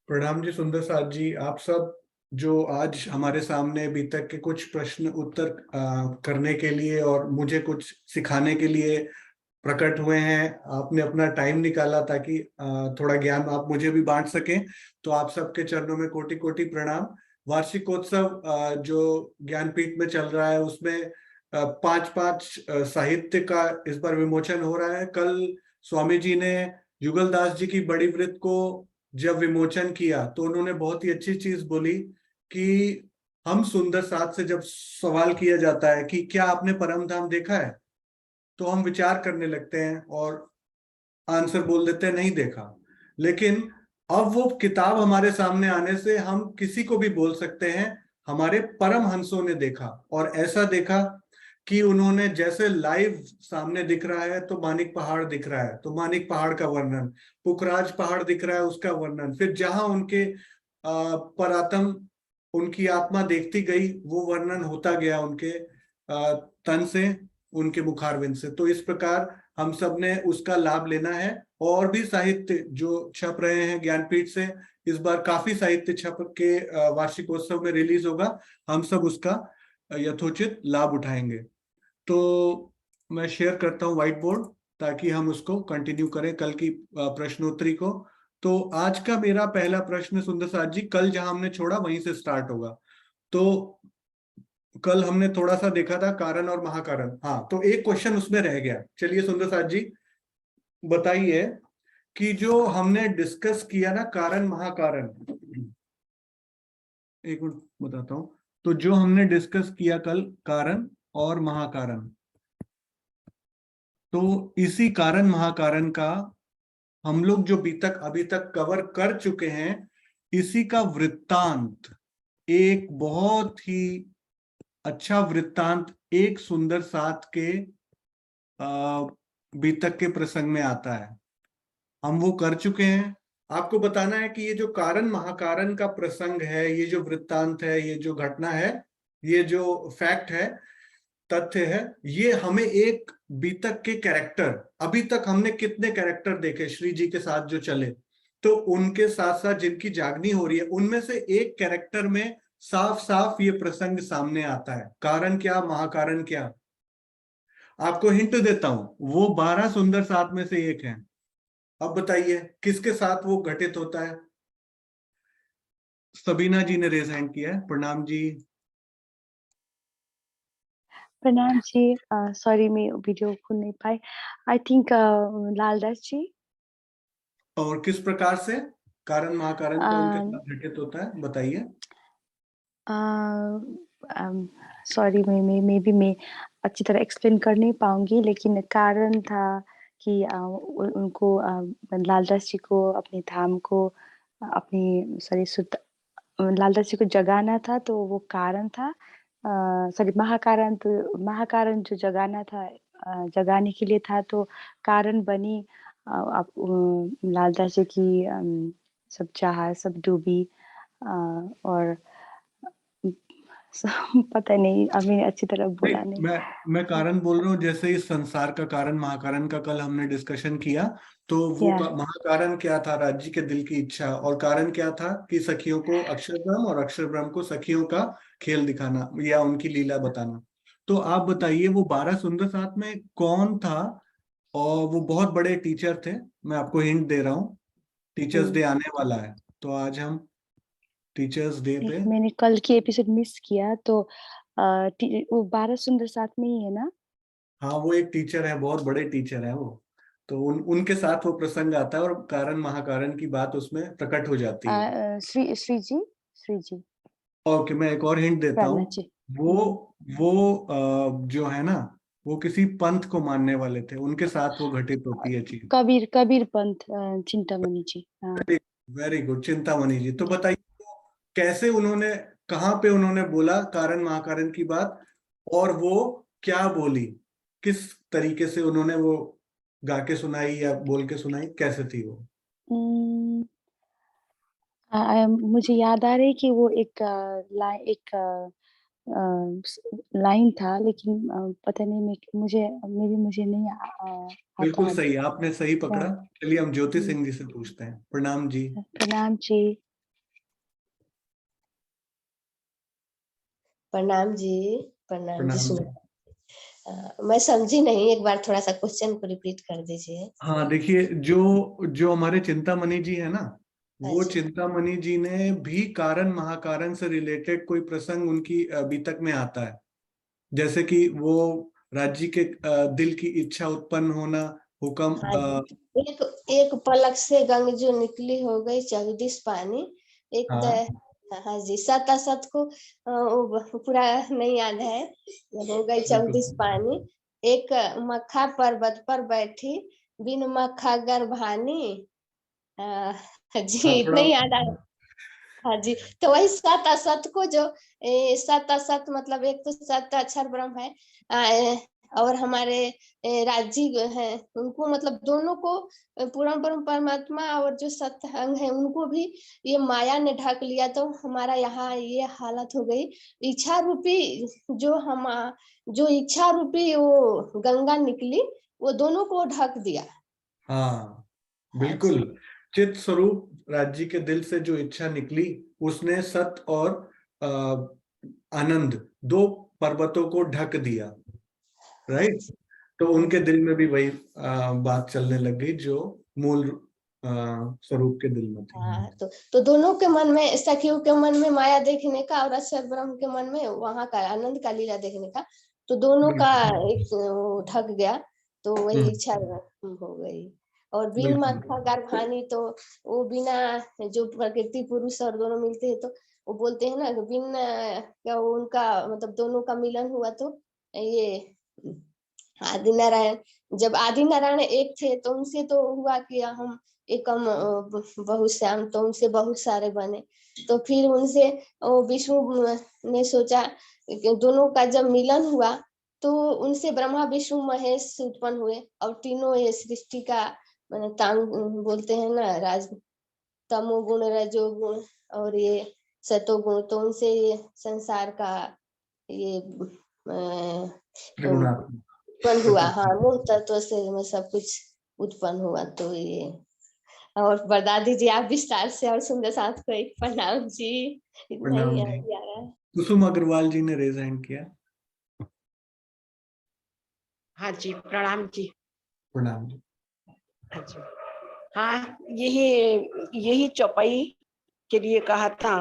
प्रणाम जी सुंदर साथ जी। आप सब जो आज हमारे सामने अभी तक के कुछ प्रश्न उत्तर करने के लिए और मुझे कुछ सिखाने के लिए प्रकट हुए हैं, आपने अपना टाइम निकाला ताकि थोड़ा ज्ञान आप मुझे भी बांट सकें, तो आप सबके चरणों में कोटि कोटि प्रणाम। वार्षिकोत्सव जो ज्ञानपीठ में चल रहा है उसमें पांच पांच साहित्य का इस बार विमोचन हो रहा है। कल स्वामी जी ने युगलदास जी की बड़ी वृत्त को जब विमोचन किया तो उन्होंने बहुत ही अच्छी चीज बोली कि हम सुंदर साथ से जब सवाल किया जाता है कि क्या आपने परम धाम देखा है, तो हम विचार करने लगते हैं और आंसर बोल देते हैं नहीं देखा। लेकिन अब वो किताब हमारे सामने आने से हम किसी को भी बोल सकते हैं हमारे परम हंसों ने देखा, और ऐसा देखा कि उन्होंने जैसे लाइव सामने दिख रहा है तो मानिक पहाड़ दिख रहा है तो मानिक पहाड़ का वर्णन, पुखराज पहाड़ दिख रहा है उसका वर्णन, फिर जहां उनके परातम उनकी आत्मा देखती गई वो वर्णन होता गया उनके तन से, उनके मुखारविंद से। तो इस प्रकार हम सब ने उसका लाभ लेना है। और भी साहित्य जो छप रहे हैं ज्ञानपीठ से, इस बार काफी साहित्य छप के वार्षिकोत्सव में रिलीज होगा, हम सब उसका यथोचित लाभ उठाएंगे। तो मैं शेयर करता हूँ व्हाइट बोर्ड ताकि हम उसको कंटिन्यू करें कल की प्रश्नोत्तरी को। तो आज का मेरा पहला प्रश्न सुंदर साथ जी, कल जहां हमने छोड़ा वहीं से स्टार्ट होगा। तो कल हमने थोड़ा सा देखा था कारण और महाकारण, हाँ, तो एक क्वेश्चन उसमें रह गया। चलिए सुंदर साथ जी बताइए कि जो हमने डिस्कस किया ना कारण महाकारण, एक मिनट बताता हूं। तो जो हमने डिस्कस किया कल कारण और महाकारण, तो इसी कारण महाकारण का हम लोग जो अभी तक कवर कर चुके हैं, इसी का वृत्तांत, एक बहुत ही अच्छा वृत्तांत एक सुंदर साथ के बीतक के प्रसंग में आता है। हम वो कर चुके हैं। आपको बताना है कि ये जो कारण महाकारण का प्रसंग है, ये जो वृत्तांत है, ये जो घटना है, ये जो फैक्ट है, तथ्य है, ये हमें एक बीतक के कैरेक्टर, अभी तक हमने कितने कैरेक्टर देखे श्री जी के साथ जो चले, तो उनके साथ साथ जिनकी जागनी हो रही है उनमें से एक कैरेक्टर में साफ साफ ये प्रसंग सामने आता है। कारण क्या महाकारण क्या, आपको हिंट देता हूं, वो 12 सुंदर सात में से एक है। अब बताइए किसके साथ वो घटित होता है। सबीना जी ने रेज हैंड किया है, प्रणाम जी। प्रणाम जी। सॉरी मैं वीडियो खोल नहीं पाई। आई थिंक लालदास जी। और किस प्रकार से कारण महाकारण का उनके साथ घटित होता है बताइए। सॉरी मैं भी मैं अच्छी तरह एक्सप्लेन कर नहीं पाऊंगी, लेकिन कारण था कि उनको लालदास जी को अपने धाम को अपनी सॉरी लालदास जी को जगाना था, तो वो कारण था। सॉरी महाकारण, तो महाकारण जो जगाना था, जगाने के लिए था, तो कारण बनी आप लालदास जी की सब जहाज सब डूबी। और पता नहीं, अभी अच्छी तरह नहीं, बोला नहीं। मैं कारण बोल रहा हूँ, जैसे इस संसार का कारण महाकारण का कल हमने डिस्कशन किया, तो वो या महाकारण क्या था, राज्य के दिल की इच्छा, और कारण क्या था कि सखियों को अक्षर ब्रह्म और अक्षर ब्रह्म को सखियों का खेल दिखाना या उनकी लीला बताना। तो आप बताइए वो 12 सुंदर साथ में कौन था। और वो बहुत बड़े टीचर थे, मैं आपको हिंट दे रहा हूँ, टीचर्स डे आने वाला है, तो आज हम टीचर्स डे पे, मैंने कल की एपिसोड मिस किया, तो वो 12 सुंदर साथ में ही है ना? हाँ वो एक टीचर है, बहुत बड़े टीचर है वो, तो उनके साथ वो प्रसंग आता है और कारण महाकारण की बात उसमें प्रकट हो जाती है। श्री जी ओके, मैं एक और हिंट देता हूँ। प्रहलाद जी। वो वो जो है ना, वो किसी पंथ को मानने वाले थे, उनके साथ वो घटित होती है चीज। कबीर कबीर पंथ, चिंतामणि जी, हाँ। वेरी गुड चिंतामणि जी। तो बताइए कैसे उन्होंने, कहाँ पे उन्होंने बोला कारण महाकारण की बात, और वो क्या बोली, किस तरीके से उन्होंने वो गा के सुनाई या बोल के सुनाई, कैसे थी वो। उम, मुझे याद आ रही है कि वो एक एक लाइन था, लेकिन पता नहीं, मुझे नहीं आता बिल्कुल है। सही, आपने सही या, पकड़ा। चलिए हम ज्योति हुँ, सिंह जी से पूछते हैं, प्रणाम जी। प्रणाम जी। प्रणाम जी। प्रणाम जी। प्रणाम जी। मैं समझी नहीं, एक बार थोड़ा सा क्वेश्चन को रिपीट कर दीजिए। हाँ देखिए, जो जो हमारे चिंतामणि जी है ना, वो अच्छा। चिंतामणि जी ने भी कारण महाकारण से रिलेटेड कोई प्रसंग उनकी बीतक में आता है। जैसे कि वो राज्य के दिल की इच्छा उत्पन्न होना, हुक्म हाँ जी, एक एक पलक से गंग जो निकली हो गई 14 पानी। एक हाँ हाँ जी, सत असत को वो पूरा नहीं याद है। हो गई 14 पानी। एक मक्खा पर्वत पर बैठी, बिन मक्खा गर्भानी। जी, हाँ इतने थोड़ा। ही याद आया। हाँ जी, तो वही सत असत को जो सत असत मतलब एक तो सत अक्षर ब्रह्म है, और हमारे राजी है उनको, मतलब दोनों को पूर्ण ब्रह्म परमात्मा और जो सत अंग है उनको भी ये माया ने ढक लिया। तो हमारा यहाँ ये हालत हो गई। इच्छा रूपी जो इच्छा रूपी वो गंगा निकली, वो दोनों को ढक दिया। हाँ हाँ जी। बिल्कुल। चित स्वरूप राज्य के दिल से जो इच्छा निकली, उसने सत और अ, आनंद, दो पर्वतों को ढक दिया। हाँ राइट। जी। तो हाँ उनके जी। दिल में भी वही बात चलने लग गई जो मूल स्वरूप के दिल में थी। हाँ, तो दोनों के मन में, सखियों के मन में माया देखने का और अक्षर ब्रह्म के मन में वहां का आनंद का लीला देखने का, तो दोनों का बिल्कुल। एक वो ढक गया। तो वही हम्म। इच्छा हो गई। और बिन बिल्कुल। मक्खा गर्भानी, तो वो बिना, जो प्रकृति पुरुष और दोनों मिलते हैं तो वो बोलते हैं ना कि बिन क्या उनका मतलब दोनों का मिलन हुआ, तो ये आदि नारायण, जब आदि नारायण एक थे तो उनसे तो हुआ कि हम एकम बहुत श्याम, तो उनसे बहुत सारे बने। तो फिर उनसे विष्णु ने सोचा कि दोनों का जब मिलन हुआ, तो उनसे ब्रह्मा विष्णु महेश उत्पन्न हुए, और तीनों ये सृष्टि का तांग बोलते हैं ना, राज, तमोगुण रजोगुण और ये सतोगुण, तो उनसे ये संसार का ये त्रिगुणात्मक उत्पन्न हुआ। हाँ, प्रकृति। मूल तत्व से में सब कुछ उत्पन्न हुआ। तो ये, और बता दीजिए आप विस्तार से, और सुंदर साथ को एक प्रणाम जी। इतना ही प्रणाम जी। याद आ रहा है। कुसुम अग्रवाल जी ने रेज हैंड किया। हाँ जी, प्रणाम जी। प्रणाम जी। हाँ जी। हाँ, यही यही चौपाई के लिए कहा था।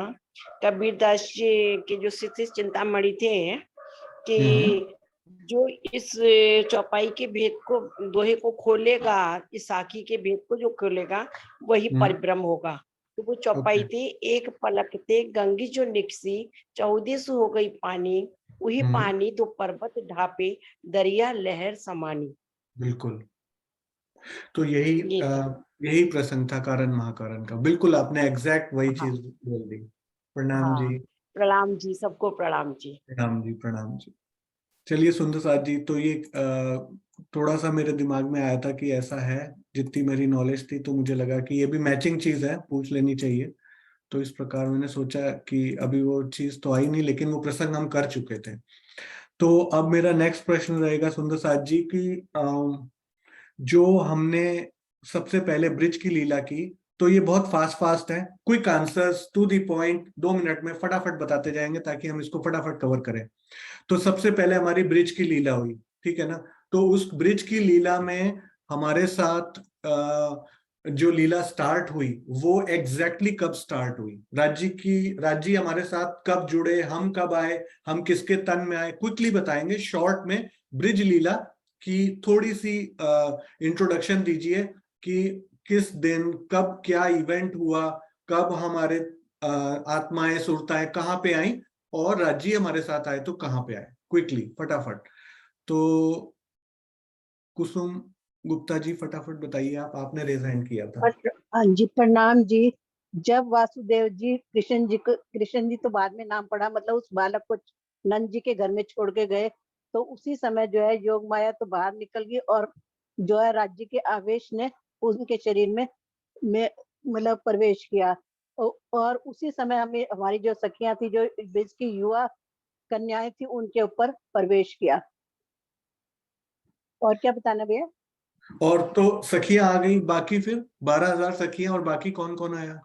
कबीरदास जी के जो शिष्य चिंतामणि थे, हम्म। कि जो इस चौपाई के भेद को, दोहे को खोलेगा, इस साखी के भेद को जो खोलेगा वही हम्म। परिब्रह्म होगा। तो वो चौपाई ओके। थी, एक पलक ते गंगी जो निकसी, 14 हो गई पानी, वही हम्म। पानी दो पर्वत ढापे, दरिया लहर समानी। बिल्कुल। तो यही ये था। यही प्रसंग था कारण महाकारण का। बिल्कुल, आपने एग्जैक्ट वही हाँ। चीज बोल दी। प्रणाम हाँ, जी। प्रणाम जी, सबको प्रणाम जी। प्रणाम जी। प्रणाम जी। चलिए सुंदर साथ जी, तो ये थोड़ा सा मेरे दिमाग में आया था कि ऐसा है, जितनी मेरी नॉलेज थी तो मुझे लगा कि ये भी मैचिंग चीज है, पूछ लेनी चाहिए। तो इस प्रकार मैंने सोचा कि अभी वो चीज तो आई नहीं, लेकिन वो प्रसंग हम कर चुके थे। तो अब मेरा नेक्स्ट प्रश्न रहेगा सुंदर साथ जी की, जो हमने सबसे पहले ब्रिज की लीला की, तो ये बहुत फास्ट फास्ट है, quick answers to the point, 2 minute में फटाफट बताते जाएंगे ताकि हम इसको फटाफट कवर करें। तो सबसे पहले हमारी ब्रिज की लीला हुई, ठीक है ना। तो उस ब्रिज की लीला में हमारे साथ जो लीला स्टार्ट हुई, वो एग्जैक्टली कब स्टार्ट हुई, राज्य हमारे साथ कब जुड़े, हम कब आए, हम किसके तन में आए, क्विकली बताएंगे शॉर्ट में। ब्रिज लीला की थोड़ी सी इंट्रोडक्शन दीजिए कि किस दिन कब क्या इवेंट हुआ, कब हमारे आत्माएं सुरताएं कहाँ पे आई, और राज्य हमारे साथ आए तो कहाँ पे आए, क्विकली फटाफट। तो कुसुम गुप्ता जी फटाफट बताइए, आपने रेज हैंड किया था। हाँ जी, प्रणाम जी। जब वासुदेव जी कृष्ण जी तो बाद में नाम पड़ा, मतलब उस बालक को नंद जी के घर में छोड़ के गए, तो उसी समय जो है योग माया तो बाहर निकल गई, और जो है राज्य के आवेश ने उनके शरीर में मतलब प्रवेश किया। और उसी समय हमें, हमारी जो सखियां थी, जो ब्रज की युवा कन्याएं थी, उनके ऊपर प्रवेश किया। और क्या बताना भैया? और तो सखियां आ गई, बाकी फिर 12,000 सखियां, और बाकी कौन कौन आया?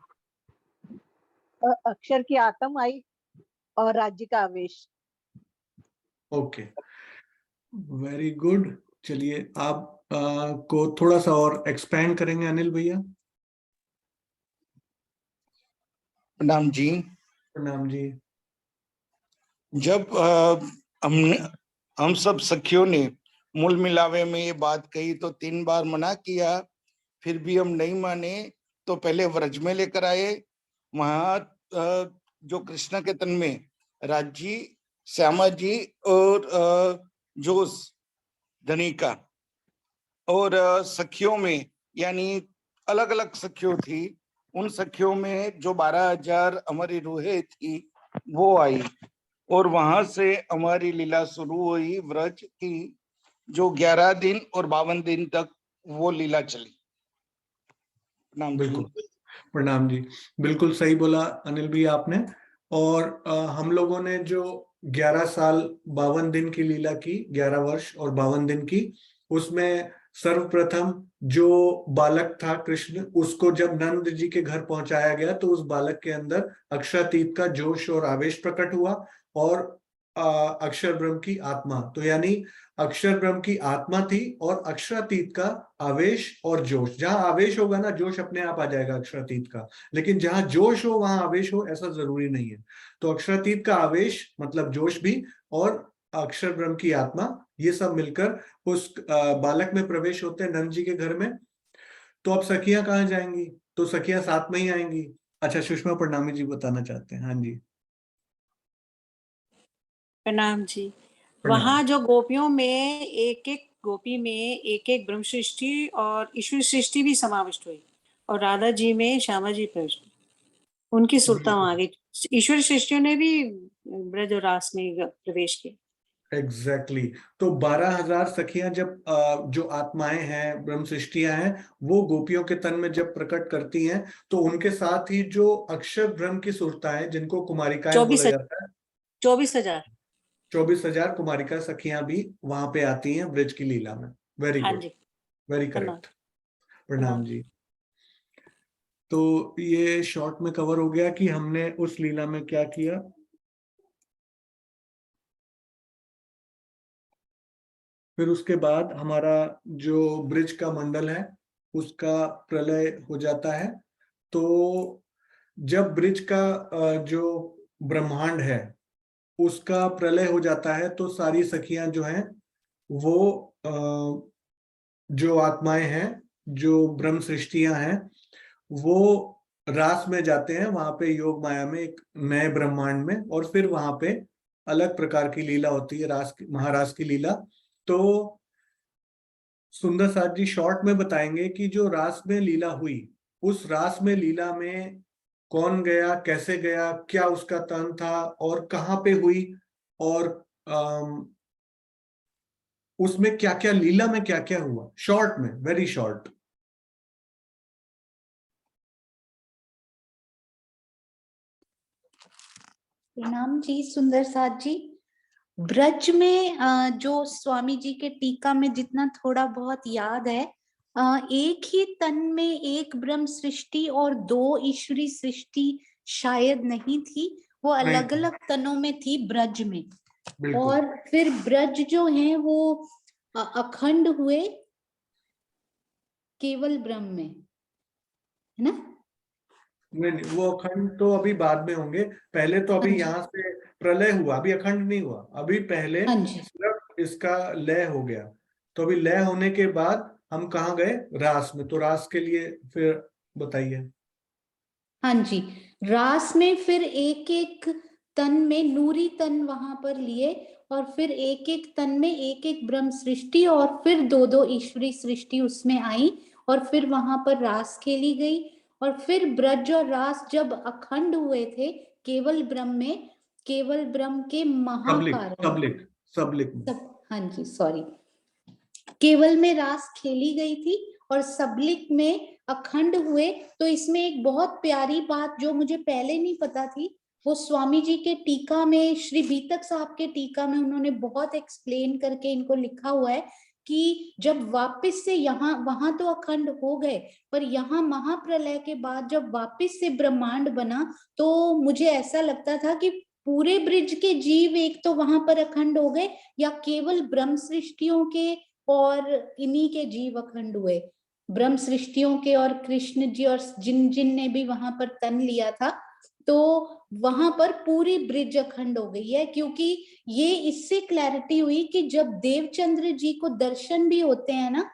अक्षर की आत्म आई और राज्य का आवेश। Okay, very good. चलिए आप को थोड़ा सा और एक्सपेंड करेंगे अनिल भैया। प्रणाम जी। प्रणाम जी। जब हम सब सखियों ने मूल मिलावे में ये बात कही तो 3 बार मना किया, फिर भी हम नहीं माने, तो पहले व्रज में लेकर आए। वहां जो कृष्ण के तन में राज जी, श्यामा जी और जोश धनिका और सखियों में यानी अलग अलग सखियों थी, उन सखियों में जो 12,000 हमारी रूहें थी वो आई और वहां से हमारी लीला शुरू हुई व्रज की, जो 11 दिन और 52 दिन तक वो लीला चली। प्रणाम जी। बिल्कुल, प्रणाम जी। बिल्कुल सही बोला अनिल भैया आपने। और हम लोगों ने जो 11 साल 52 दिन की लीला की, 11 वर्ष और 52 दिन की, उसमें सर्वप्रथम जो बालक था कृष्ण, उसको जब नंद जी के घर पहुंचाया गया तो उस बालक के अंदर अक्षरातीत का जोश और आवेश प्रकट हुआ और अक्षर ब्रह्म की आत्मा, तो यानी अक्षर ब्रह्म की आत्मा थी और अक्षरातीत का आवेश और जोश। जहां आवेश होगा ना, जोश अपने आप आ जाएगा अक्षरातीत का, लेकिन जहां जोश हो वहां आवेश हो ऐसा जरूरी नहीं है। तो अक्षरातीत का आवेश मतलब जोश भी, और अक्षर ब्रह्म की आत्मा, ये सब मिलकर उस बालक में प्रवेश होते हैं नंद जी के घर में। तो अब सखियां कहाँ जाएंगी? तो सखियां साथ में ही आएंगी। अच्छा, सुषमा प्रणामी जी बताना चाहते हैं। हाँ जी। प्रणाम जी। प्रणाम। वहाँ जो गोपियों में एक एक गोपी में एक एक ब्रह्म सृष्टि और ईश्वर सृष्टि भी समाविष्ट हुई और राधा जी में श्यामा जी प्रविष्ट, उनकी सुरता वहां आ गई। ईश्वर सृष्टियों ने भी ब्रज और रास में प्रवेश किया। एग्जैक्टली तो 12,000 सखियां जब जो आत्माएं हैं, ब्रह्म सृष्टियां हैं, वो गोपियों के तन में जब प्रकट करती हैं, तो उनके साथ ही जो अक्षर ब्रह्म की सुरता है, जिनको कुमारिकाएं बोला 24,000 जाता है, 24,000। 24,000 कुमारिका सखियां भी वहां पे आती हैं ब्रज की लीला में। वेरी हाँ गुड, जी, वेरी प्रणाम करेक्ट। प्रणाम प्रणाम। जी। तो ये शॉर्ट में कवर हो गया कि हमने उस लीला में क्या किया। फिर उसके बाद हमारा जो ब्रिज का मंडल है उसका प्रलय हो जाता है। तो जब ब्रिज का जो ब्रह्मांड है उसका प्रलय हो जाता है, तो सारी सखियां जो हैं वो जो आत्माएं हैं, जो ब्रह्म सृष्टियां हैं, वो रास में जाते हैं, वहां पे योग माया में एक नए ब्रह्मांड में, और फिर वहां पे अलग प्रकार की लीला होती है, रास महारास की लीला। तो सुंदर साथ जी शॉर्ट में बताएंगे कि जो रास में लीला हुई, उस रास में लीला में कौन गया, कैसे गया, क्या उसका तन था और कहाँ पे हुई, और उसमें क्या क्या, लीला में क्या क्या हुआ, शॉर्ट में, वेरी शॉर्ट। प्रणाम जी सुंदर साथ जी। ब्रज में जो स्वामी जी के टीका में जितना थोड़ा बहुत याद है, एक ही तन में एक ब्रह्म सृष्टि और 2 ईश्वरी सृष्टि शायद नहीं थी, वो अलग अलग तनों में थी ब्रज में। बिल्कुल। और फिर ब्रज जो है वो अखंड हुए केवल ब्रह्म में, है ना? नहीं, वो अखंड तो अभी बाद में होंगे। पहले तो अभी हाँ जी, यहाँ से प्रलय हुआ, अभी अखंड नहीं हुआ, अभी पहले हाँ जी, सिर्फ इसका लय हो गया। तो अभी लय होने के बाद हम कहाँ गए? रास में। तो रास के लिए फिर बताइए। हाँ जी। रास में फिर एक एक तन में नूरी तन वहां पर लिए और फिर एक एक तन में एक एक ब्रह्म सृष्टि और फिर 2 ईश्वरी सृष्टि उसमें आई और फिर वहां पर रास खेली गई। और फिर ब्रज और रास जब अखंड हुए थे केवल ब्रह्म में, केवल ब्रह्म के सबलिक महाकारण सबलिक सबलिक में। सब, हाँ जी सॉरी, केवल में रास खेली गई थी और सबलिक में अखंड हुए। तो इसमें एक बहुत प्यारी बात जो मुझे पहले नहीं पता थी, वो स्वामी जी के टीका में, श्री बीतक साहब के टीका में उन्होंने बहुत एक्सप्लेन करके इनको लिखा हुआ है कि जब वापस से यहाँ, वहां तो अखंड हो गए, पर यहाँ महाप्रलय के बाद जब वापस से ब्रह्मांड बना तो मुझे ऐसा लगता था कि पूरे ब्रिज के जीव एक तो वहां पर अखंड हो गए, या केवल ब्रह्म सृष्टियों के और इन्हीं के जीव अखंड हुए? ब्रह्म सृष्टियों के और कृष्ण जी और जिन जिन ने भी वहां पर तन लिया था, तो वहां पर पूरी ब्रिज अखंड हो गई है। क्योंकि ये इससे क्लैरिटी हुई कि जब देवचंद्र जी को दर्शन भी होते हैं ना,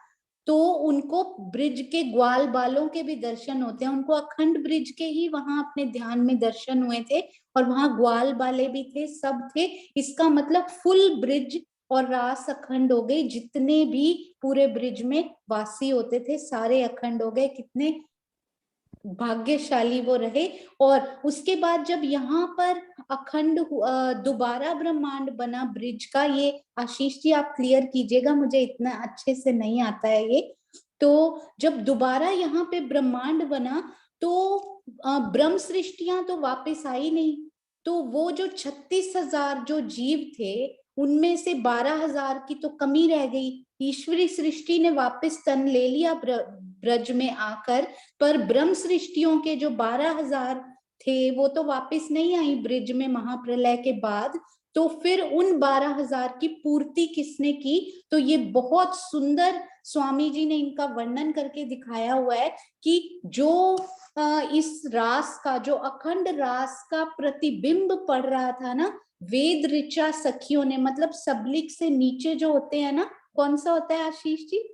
तो उनको ब्रिज के ग्वाल बालों के भी दर्शन होते हैं। उनको अखंड ब्रिज के ही वहां अपने ध्यान में दर्शन हुए थे, और वहां ग्वाल बाले भी थे, सब थे। इसका मतलब फुल ब्रिज और रास अखंड हो गई। जितने भी पूरे ब्रिज में वासी होते थे सारे अखंड हो गए। कितने भाग्यशाली वो रहे। और उसके बाद जब यहाँ पर अखंड दोबारा ब्रह्मांड बना ब्रिज का, ये आशीष जी आप क्लियर कीजिएगा, मुझे इतना अच्छे से नहीं आता है ये। तो जब दोबारा यहाँ पे ब्रह्मांड बना, तो ब्रह्म सृष्टियां तो वापस आई नहीं। तो वो जो 36,000 जो जीव थे, उनमें से 12,000 की तो कमी रह गई। ईश्वरी सृष्टि ने वापस तन ले लिया ब्रज में आकर, पर ब्रह्म सृष्टियों के जो 12,000 थे वो तो वापस नहीं आई ब्रिज में महाप्रलय के बाद। तो फिर उन 12,000 की पूर्ति किसने की? तो ये बहुत सुंदर स्वामी जी ने इनका वर्णन करके दिखाया हुआ है कि जो इस रास का, जो अखंड रास का प्रतिबिंब पड़ रहा था ना, वेद ऋचा सखियों ने, मतलब सबलिक से नीचे जो होते हैं ना, कौन सा होता है आशीष जी?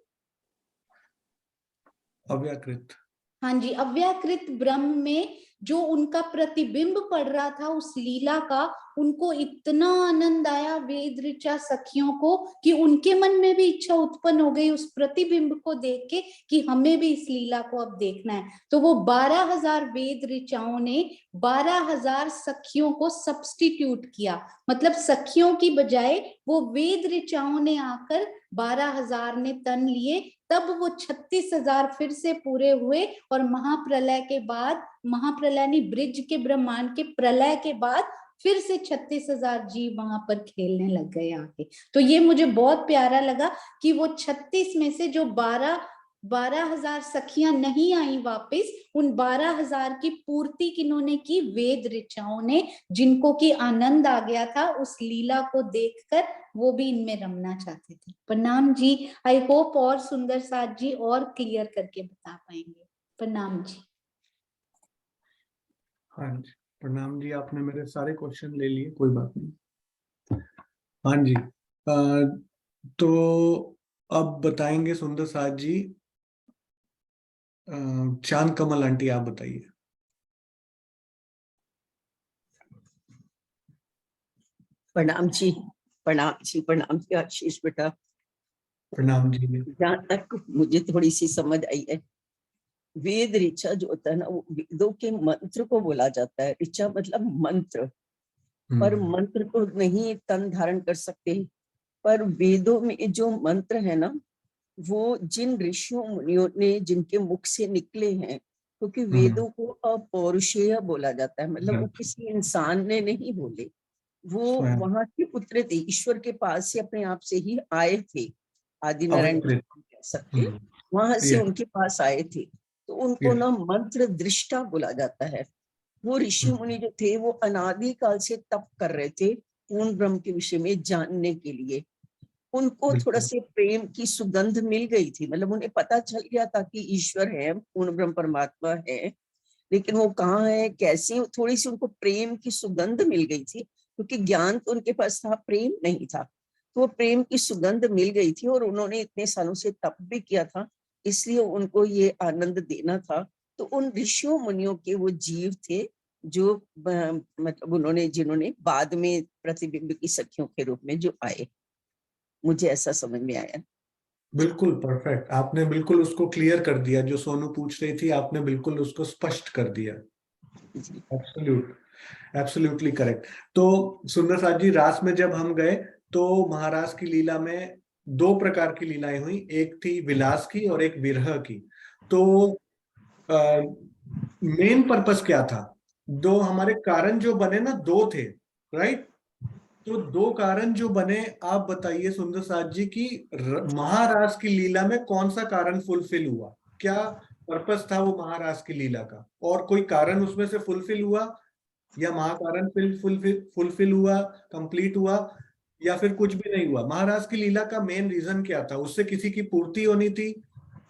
अव्याकृत। हाँ जी, अव्याकृत ब्रह्म में जो उनका प्रतिबिंब पड़ रहा था उस लीला का, उनको इतना आनंद आया वेद ऋचा सखियों को कि उनके मन में भी इच्छा उत्पन्न हो गई उस प्रतिबिंब को देख के कि हमें भी इस लीला को अब देखना है। तो वो 12,000 वेद ऋचाओं ने 12,000 सखियों को सब्स्टिट्यूट किया। मतलब सखियों की बजाय वो वेद ऋचाओं ने आकर 12,000 ने तन लिए, तब वो 36,000 फिर से पूरे हुए। और महाप्रलय के बाद, महाप्रलय नहीं, ब्रिज के ब्रह्मांड के प्रलय के बाद फिर से 36,000 जीव वहां पर खेलने लग गए आके। तो ये मुझे बहुत प्यारा लगा कि वो 36 में से जो 12,000 सखियां नहीं आई वापस, उन 12,000 की पूर्ति किन्होंने की? वेद ऋचाओं ने, जिनको की आनंद आ गया था उस लीला को देखकर, वो भी इनमें रमना चाहते थे। प्रणाम जी। आई होप और सुंदर साथ जी और क्लियर करके बता पाएंगे। प्रणाम जी। हाँ जी, प्रणाम जी। आपने मेरे सारे क्वेश्चन ले लिए, कोई बात नहीं। हाँ जी, तो अब बताएंगे सुंदर साथ जी। चांद कमल आंटी आप बताइए। प्रणाम जी, प्रणाम जी, प्रणाम जी आशीष बेटा। प्रणाम जी। जहाँ तक मुझे थोड़ी सी समझ आई है, वेद ऋचा जो होता है ना, वो वेदों के मंत्र को बोला जाता है। ऋचा मतलब मंत्र, पर मंत्र को नहीं तन धारण कर सकते। पर वेदों में जो मंत्र है ना, वो जिन ऋषियों मुनियों ने, जिनके मुख से निकले हैं, क्योंकि वेदों को अपौरुषेय बोला जाता है। मतलब वो किसी इंसान ने नहीं बोले, वो वहां के पुत्र थे, ईश्वर के पास से अपने आप से ही आए थे। आदि नारायण कह सकते, वहां से उनके पास आए थे। तो उनको ना मंत्र दृष्टा बोला जाता है। वो ऋषि मुनि जो थे, वो अनादि काल से तप कर रहे थे पूर्ण ब्रह्म के विषय में जानने के लिए। उनको थोड़ा से प्रेम की सुगंध मिल गई थी। मतलब उन्हें पता चल गया था कि ईश्वर है, पूर्ण ब्रह्म परमात्मा है, लेकिन वो कहाँ है, कैसे, थोड़ी सी उनको प्रेम की सुगंध मिल गई थी। क्योंकि ज्ञान तो उनके पास था, प्रेम नहीं था। तो वो प्रेम की सुगंध मिल गई थी, और उन्होंने इतने सालों से तप भी किया था, इसलिए उनको ये आनंद देना था। तो उन ऋषियों मुनियों के वो जीव थे जो मतलब उन्होंने, जिन्होंने बाद में प्रतिबिंब की सखियों के रूप में जो आए। मुझे ऐसा समझ में आया। बिल्कुल परफेक्ट, आपने बिल्कुल उसको क्लियर कर दिया। जो सोनू पूछ रही थी, आपने बिल्कुल उसको स्पष्ट कर दिया। Absolutely correct. तो सुंदर साथ जी, रास में जब हम गए तो महाराज की लीला में 2 प्रकार की लीलाएं हुई, एक थी विलास की और एक विरह की। तो मेन पर्पस क्या था? 2 हमारे कारण जो बने ना, 2 थे, राइट? तो 2 कारण जो बने, आप बताइए सुंदर साथ जी की महाराज की लीला में कौन सा कारण फुलफिल हुआ? क्या पर्पस था वो महाराज की लीला का, और कोई कारण उसमें से फुलफिल हुआ? या महाकारण फुलफिल हुआ, कंप्लीट हुआ, या फिर कुछ भी नहीं हुआ? महाराज की लीला का मेन रीजन क्या था? उससे किसी की पूर्ति होनी थी,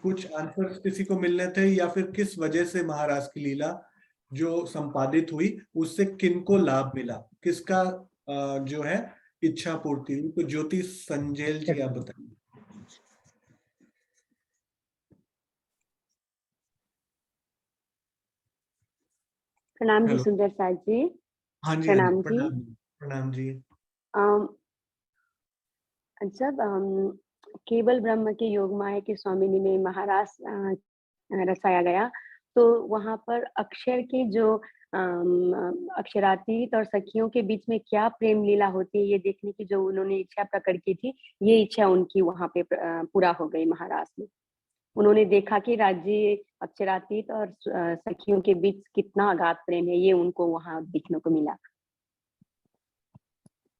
कुछ आंसर किसी को मिलने थे, या फिर किस वजह से महाराज की लीला जो संपादित हुई उससे किनको लाभ मिला, किसका जो है इच्छा पूर्ति हुई? तो ज्योति संजेल जी आप बताइए। प्रणाम जी हेलो। सुंदर साथ जी। हाँ जी, हाँ जी, प्रणाम जी। प्रणाम, प्रणाम जी। अम, जब केवल ब्रह्म के योग माया की स्वामिनी में महारास रचाया गया, तो वहां पर अक्षर के जो अक्षरातीत और सखियों के बीच में क्या प्रेम लीला होती है, ये देखने की जो उन्होंने इच्छा प्रकट की थी, ये इच्छा उनकी वहां पे पूरा हो गई महाराज में। उन्होंने देखा कि राज्य अक्षरातीत और सखियों के बीच कितना अगाध प्रेम है, ये उनको वहां दिखने को मिला।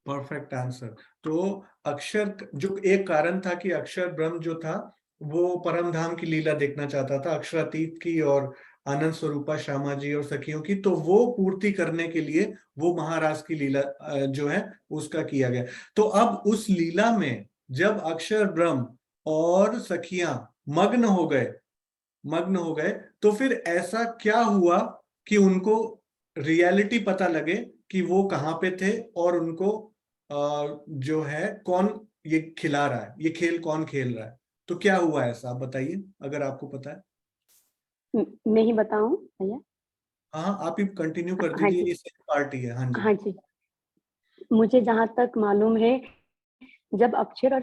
Perfect answer. तो अक्षर जो एक कारण था कि अक्षर ब्रह्म जो था वो परम धाम की लीला देखना चाहता था, अक्षरातीत की और आनंद स्वरूपा श्यामा जी और सखियों की, तो वो पूर्ति करने के लिए वो महाराज की लीला जो है उसका किया गया। तो अब उस लीला में जब अक्षर ब्रह्म और सखियां मग्न हो गए, तो फिर ऐसा क्या हुआ कि उनको रियलिटी पता लगे कि वो कहाँ पे थे, और उनको जो है कौन ये खिला रहा है, ये खेल कौन खेल रहा है? तो क्या हुआ ऐसा, आप बताइए अगर आपको पता है। मैं ही बताऊं भैया? हाँ, आप ही कंटिन्यू कर हाँ दीजिए, जी, ये सेम पार्ट ही है। हाँ जी। हाँ जी। मुझे जहां तक मालूम है, जब अक्षर और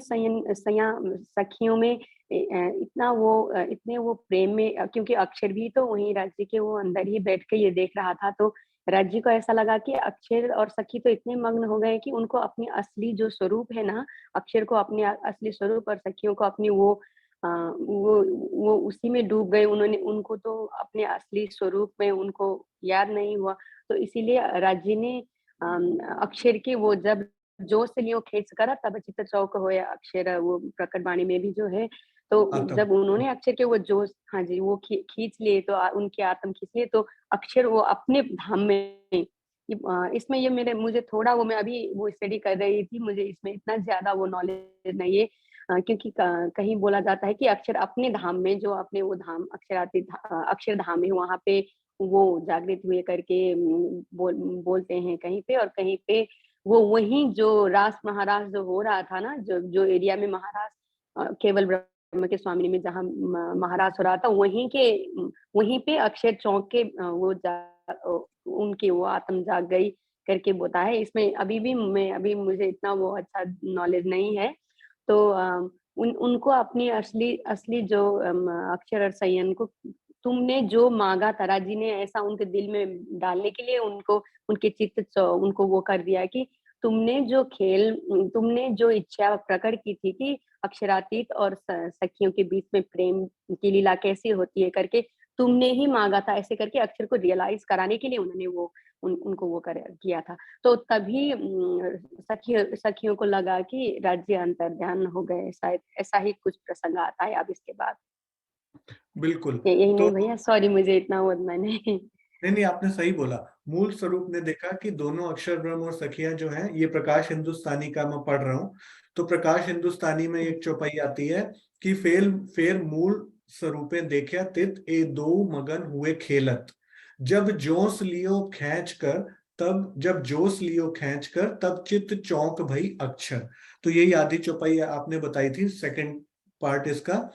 सखियों में इतने वो प्रेम में, क्योंकि अक्षर भी तो वहीं राज्य के वो अंदर ही बैठ के ये देख रहा था, तो राज्य को ऐसा लगा कि अक्षर और सखी तो इतने मग्न हो गए कि उनको अपनी असली जो स्वरूप है ना, अक्षर को अपने असली स्वरूप और सखियों को अपनी वो उसी में डूब गए। उनको तो अपने असली स्वरूप में उनको याद नहीं हुआ, तो इसीलिए राज्य ने अक्षर के वो जब जोश से लियो खींच कर तब चित्त चौक होया अक्षर, वो प्रकट वाणी में भी जो है, तो आत्म। जब उन्होंने अक्षर के वो जोश, हाँ जी, वो खींच लिए, तो उनके आत्म खींच लिए, तो अक्षर वो अपने धाम में इसमें ये मुझे थोड़ा वो, मैं अभी वो स्टडी कर रही थी, मुझे इसमें इतना ज्यादा वो नॉलेज नहीं है, क्योंकि कहीं बोला जाता है कि अक्षर अपने धाम में, जो अपने वो धाम अक्षर धाम है, वहां पे वो जागृत हुए करके बोलते हैं कहीं पे, और कहीं पे वो वही जो रास महाराज जो हो रहा था ना, जो जो एरिया में महाराज केवल ब्रह्म के स्वामी में जहाँ महाराज हो रहा था, वहीं पे अक्षर चौक के उनकी वो आत्म जाग गई करके बोता है। इसमें अभी मुझे इतना वो अच्छा नॉलेज नहीं है, तो उनको अपनी असली असली जो अक्षर और संयन को तुमने जो मांगा था, राजी ने ऐसा उनके दिल में डालने के लिए उनको उनके उनको वो कर दिया कि तुमने जो इच्छा प्रकट की थी कि अक्षरातीत और सखियों के बीच में प्रेम की लीला कैसी होती है करके तुमने ही मांगा था, ऐसे करके अक्षर को रियलाइज कराने के लिए उन्होंने उनको वो किया था। तो तभी सखियों को लगा कि राज्य अंतर्ध्यान हो गए, शायद ऐसा ही कुछ प्रसंग आता है अब इसके बाद। बिल्कुल। यही तो नहीं भैया, सॉरी, मुझे इतना वो नहीं। नहीं, आपने सही बोला। मूल स्वरूप ने देखा कि दोनों अक्षर ब्रह्म और सखियां जो हैं, ये प्रकाश हिंदुस्तानी का मैं पढ़ रहा हूँ, तो प्रकाश हिंदुस्तानी में एक चौपाई आती है कि फेर मूल स्वरूपे देखा तित ए दो मगन हुए खेलत, जब जोश लियो खींच कर तब चित्त चौंक भई अक्षर। तो यही आधी चौपाई आपने बताई थी, सेकंड पार्ट इसका।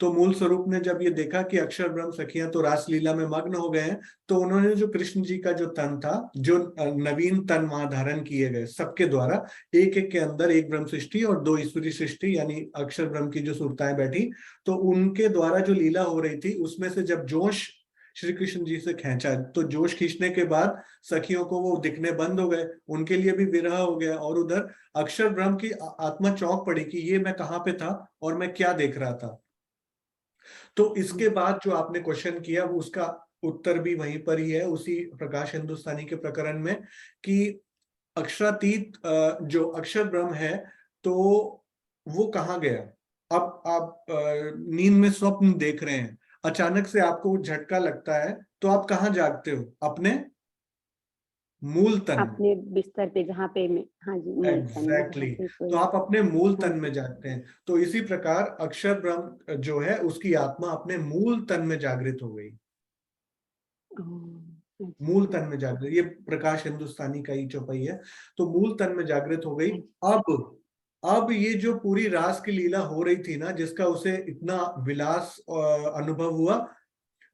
तो मूल स्वरूप ने जब ये देखा कि अक्षर ब्रह्म सखियां तो रासलीला में मग्न हो गए हैं, तो उन्होंने जो कृष्ण जी का जो तन था, जो नवीन तन वहां धारण किए गए सबके द्वारा, एक एक के अंदर एक ब्रह्म सृष्टि और दो ईश्वरी सृष्टि यानी अक्षर ब्रह्म की जो सुरताएं बैठी, तो उनके द्वारा जो लीला हो रही थी उसमें से जब जोश श्री कृष्ण जी से खींचा, तो जोश खींचने के बाद सखियों को वो दिखने बंद हो गए, उनके लिए भी विरह हो गया, और उधर अक्षर ब्रह्म की आत्मा चौंक पड़ी कि ये मैं कहाँ पे था और मैं क्या देख रहा था। तो इसके बाद जो आपने क्वेश्चन किया उसका उत्तर भी वहीं पर ही है, उसी प्रकाश हिंदुस्तानी के प्रकरण में, कि अक्षरातीत जो अक्षर ब्रह्म है, तो वो कहाँ गया? अब आप नींद में स्वप्न देख रहे हैं, अचानक से आपको झटका लगता है, तो आप कहाँ जागते हो? अपने मूल तन में। अपने बिस्तर पे जहाँ पे मैं, हाँ जी, मूल तन में जहाँ एग्जैक्टली पे तो सोई। आप अपने मूल हाँ तन में जी। जागते हैं। तो इसी प्रकार अक्षर ब्रह्म जो है उसकी आत्मा अपने मूल तन में जागृत हो गई, अच्छा, मूल तन में जागृत। ये प्रकाश हिंदुस्तानी का ही चौपाई है। तो मूल तन में जागृत हो गई। अब ये जो पूरी रास की लीला हो रही थी ना, जिसका उसे इतना विलास अनुभव हुआ,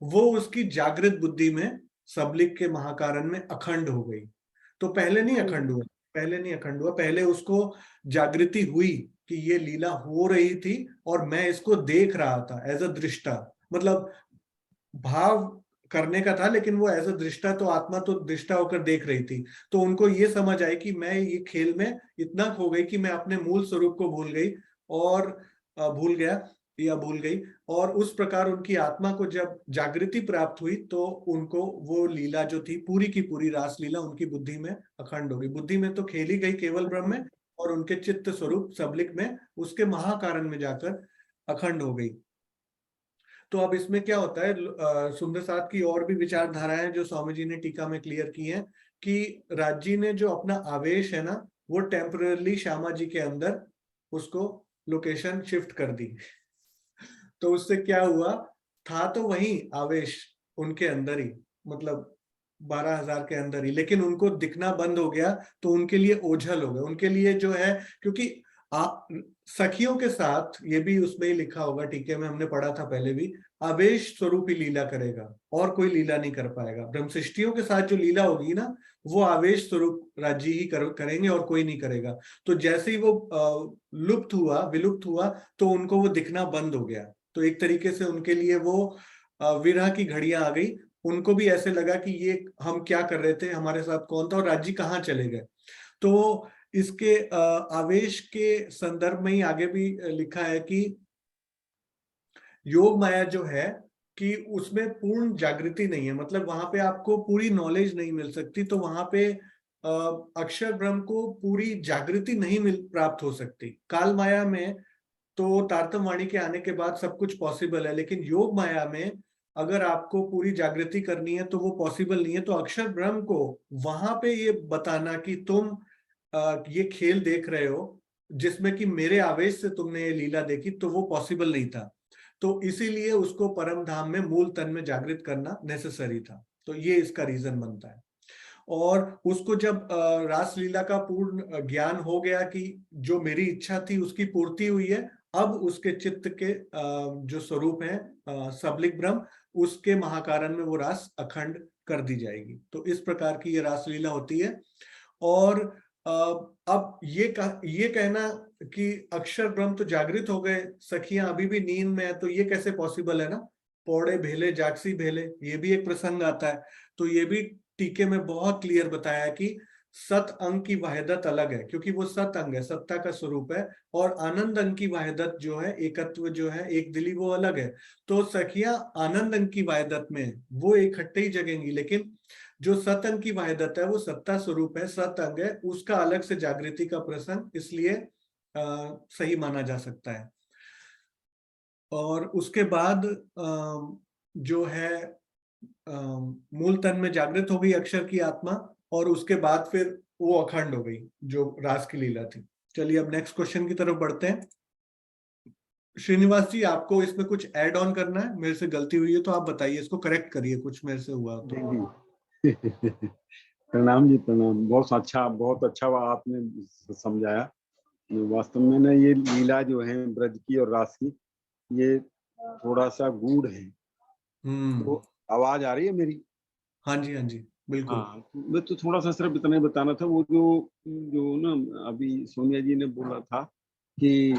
वो उसकी जागृत बुद्धि में सबलिक के महाकारण में अखंड हो गई। तो पहले नहीं हाँ जी। अखंड हुआ, पहले नहीं अखंड हुआ, पहले उसको जागृति हुई कि ये लीला हो रही थी और मैं इसको देख रहा था एज अ दृष्टा। मतलब भाव करने का था, लेकिन वो एज अ दृष्टा, तो आत्मा तो दृष्टा होकर देख रही थी। तो उनको ये समझ आई कि मैं ये खेल में इतना खो गई कि मैं अपने मूल स्वरूप को भूल गई और भूल गया या भूल गई। और उस प्रकार उनकी आत्मा को जब जागृति प्राप्त हुई तो उनको वो लीला जो थी पूरी की पूरी रास लीला उनकी बुद्धि में अखंड हो गई। बुद्धि में तो खेली गई केवल ब्रह्म में, और उनके चित्त स्वरूप सबलिक में उसके महाकारण में जाकर अखंड हो गई। तो अब इसमें क्या होता है, सुंदर साथ की और भी विचारधाराएं जो स्वामी जी ने टीका में क्लियर की हैं कि राजी ने जो अपना आवेश है ना, वो टेम्पररी श्यामा जी के अंदर उसको लोकेशन शिफ्ट कर दी। तो उससे क्या हुआ, था तो वही आवेश उनके अंदर ही, मतलब 12,000 के अंदर ही, लेकिन उनको दिखना बंद हो गया। तो उनके लिए ओझल हो गए, उनके लिए जो है, क्योंकि सखियों के साथ, ये भी उसमें ही लिखा होगा टीके में, हमने पढ़ा था पहले भी, आवेश स्वरूप ही लीला करेगा और कोई लीला नहीं कर पाएगा। ब्रह्मशिष्टियों के साथ जो लीला होगी ना, वो आवेश स्वरूप राज्य ही करेंगे और कोई नहीं करेगा। तो जैसे ही वो विलुप्त हुआ तो उनको वो दिखना बंद हो गया। तो एक तरीके से उनके लिए वो विरह की घड़ियां आ गई। उनको भी ऐसे लगा कि ये हम क्या कर रहे थे, हमारे साथ कौन था और राज्य कहाँ चले गए। तो इसके आवेश के संदर्भ में ही आगे भी लिखा है कि योग माया जो है कि उसमें पूर्ण जागृति नहीं है, मतलब वहां पे आपको पूरी नॉलेज नहीं मिल सकती। तो वहां पे अक्षर ब्रह्म को पूरी जागृति नहीं प्राप्त हो सकती। काल माया में तो तारतम वाणी के आने के बाद सब कुछ पॉसिबल है, लेकिन योग माया में अगर आपको पूरी जागृति करनी है तो वो पॉसिबल नहीं है। तो अक्षर ब्रह्म को वहां पे ये बताना कि तुम ये खेल देख रहे हो जिसमें कि मेरे आवेश से तुमने ये लीला देखी, तो वो पॉसिबल नहीं था। तो इसीलिए उसको परम धाम में मूल तन में जागृत करना नेसेसरी था। तो ये इसका रीजन बनता है। और उसको जब रासलीला का पूर्ण ज्ञान हो गया कि जो मेरी इच्छा थी उसकी पूर्ति हुई है, अब उसके चित्त के जो स्वरूप है सबलिक ब्रह्म, उसके महाकारण में वो रास अखंड कर दी जाएगी। तो इस प्रकार की ये रासलीला होती है। और अब ये कहना कि अक्षर ब्रह्म तो जागृत हो गए, सखियां अभी भी नींद में है, तो ये कैसे पॉसिबल है ना। पौड़े भेले जागसी भेले, ये भी एक प्रसंग आता है। तो ये भी टीके में बहुत क्लियर बताया कि सत अंग की वाहिदत अलग है, क्योंकि वो सत अंग है, सत्ता का स्वरूप है। और आनंद अंग की वाहिदत जो है, एकत्व जो है, एक दिली, वो अलग है। तो सखियां आनंद अंग की वाहिदत में वो इकट्ठे ही जगेंगी, लेकिन जो सत अंग की वाहिदत है वो सत्ता स्वरूप है, सत अंग है, उसका अलग से जागृति का प्रसंग इसलिए सही माना जा सकता है। और उसके बाद जो है मूल तन में जागृत हो गई अक्षर की आत्मा, और उसके बाद फिर वो अखंड हो गई जो रास की लीला थी। चलिए अब नेक्स्ट क्वेश्चन की तरफ बढ़ते हैं। श्रीनिवास जी, आपको इसमें कुछ ऐड ऑन करना है? मेरे से गलती हुई है तो आप बताइए, इसको करेक्ट करिए, कुछ मेरे से हुआ तो। प्रणाम जी, प्रणाम। बहुत अच्छा आपने समझाया। वास्तव में ना ये लीला जो है ब्रज की और रास की, ये थोड़ा सा गूढ़ है। तो आवाज आ रही है मेरी? हाँ जी, हाँ जी, बिल्कुल। हाँ, मैं तो थोड़ा सा सिर्फ इतना ही बताना था। वो जो ना अभी सोनिया जी ने बोला था कि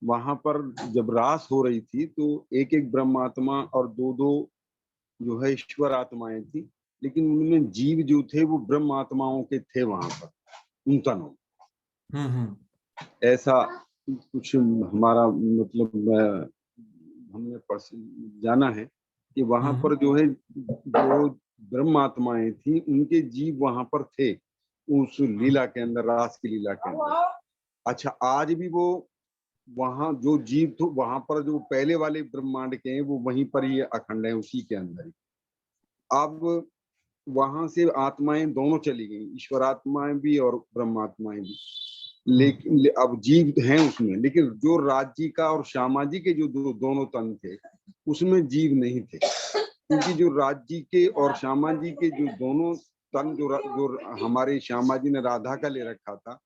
वहां पर जब रास हो रही थी तो एक एक ब्रह्मात्मा और दो दो जो है ईश्वर आत्माएं थी, लेकिन उनमें जीव जो थे वो ब्रह्म आत्माओं के थे वहां पर, उनका नाम। ऐसा कुछ हमारा मतलब हमने जाना है कि वहां पर जो है जो ब्रह्म आत्माएं थी उनके जीव वहां पर थे उस लीला के अंदर, रास की लीला के अंदर। अच्छा, आज भी वो वहां जो जीव थे वहां पर जो पहले वाले ब्रह्मांड के हैं वो वहीं पर ही अखंड है, उसी के अंदर ही। अब वहां से आत्माएं दोनों चली गई, ईश्वरात्माएं भी और ब्रह्मात्माएं भी। लेकिन अब जीव हैं उसमें, लेकिन जो राज्य का और श्यामाजी के जो दोनों तन थे उसमें जीव नहीं थे, क्योंकि जो राज्य के और श्यामाजी के जो दोनों तन जो हमारे श्यामाजी ने राधा का ले रखा था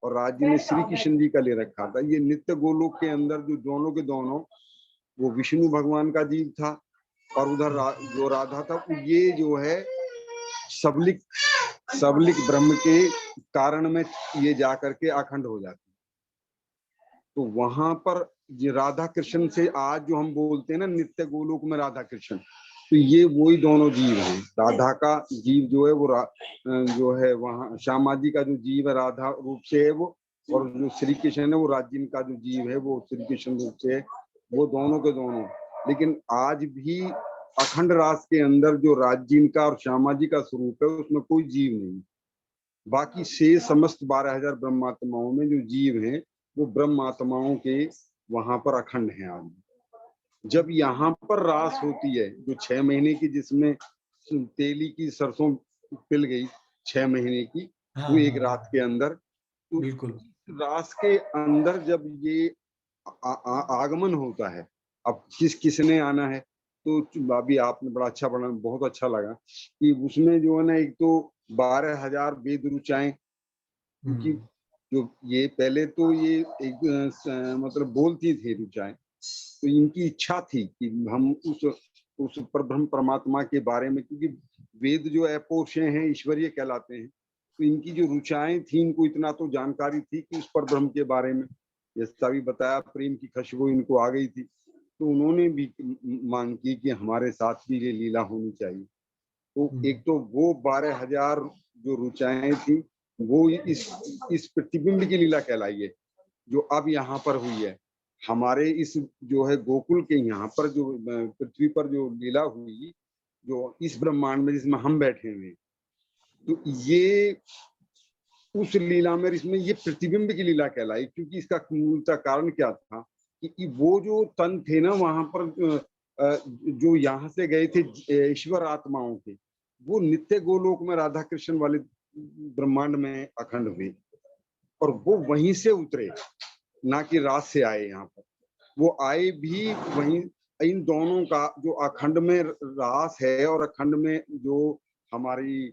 और राज्य ने श्री कृष्ण जी का ले रखा था, ये नित्य गोलोक के अंदर जो दोनों के दोनों, वो विष्णु भगवान का जीव था और उधर जो राधा था ये जो है सबलिक ब्रह्म के कारण में ये जाकर के अखंड हो जाती है। तो वहां पर ये राधा कृष्ण से आज जो हम बोलते हैं ना नित्य गोलोक में राधा कृष्ण, तो ये वही दोनों जीव हैं। राधा का जीव जो है वो जो है वहाँ श्यामाजी का जो जीव है राधा रूप से है वो, और जो श्री कृष्ण है वो राज्य का जो जीव है वो श्री कृष्ण रूप से है, वो दोनों के दोनों। लेकिन आज भी अखंड रास के अंदर जो राज्य का और श्यामाजी का स्वरूप है उसमें कोई जीव नहीं। बाकी से समस्त 12,000 ब्रह्मात्माओं में जो जीव हैं वो ब्रह्मात्माओं के वहां पर अखंड हैं। आज जब यहाँ पर रास होती है जो 6 महीने की, जिसमें तेली की सरसों पिल गई 6 महीने की, वो एक रात के अंदर, तो बिल्कुल रास के अंदर जब ये आगमन होता है, अब किसने आना है, तो अभी आपने बड़ा अच्छा बना, बहुत अच्छा लगा कि उसमें जो है ना एक तो 12,000 वेद रुचाएं, क्योंकि जो ये पहले तो ये एक मतलब बोलती थी रुचाएं, तो इनकी इच्छा थी कि हम उस परब्रह्म परमात्मा के बारे में, क्योंकि वेद जो अपोषे हैं ईश्वरीय कहलाते हैं, तो इनकी जो रुचाएं थी, इनको इतना तो जानकारी थी कि उस परब्रह्म के बारे में, जैसा भी बताया प्रेम की खुशबू इनको आ गई थी, तो उन्होंने भी मांग की कि हमारे साथ भी ये लीला होनी चाहिए। तो एक तो वो 12,000 जो रुचाएं थी वो इस प्रतिबिंब की लीला कहलाई है, जो अब यहाँ पर हुई है हमारे इस जो है गोकुल के यहाँ पर, जो पृथ्वी पर जो लीला हुई, जो इस ब्रह्मांड में जिसमें हम बैठे हुए, तो ये उस लीला में, इसमें ये प्रतिबिंब की लीला कहलाई। क्योंकि इसका मूलतः कारण क्या था कि वो जो तन थे ना वहां पर जो यहाँ से गए थे ईश्वर आत्माओं के, वो नित्य गोलोक में राधा कृष्ण वाले ब्रह्मांड में अखंड हुए, और वो वहीं से उतरे, ना कि रात से आए। यहाँ पर वो आए भी वहीं। इन दोनों का जो अखंड में रास है और अखंड में जो हमारी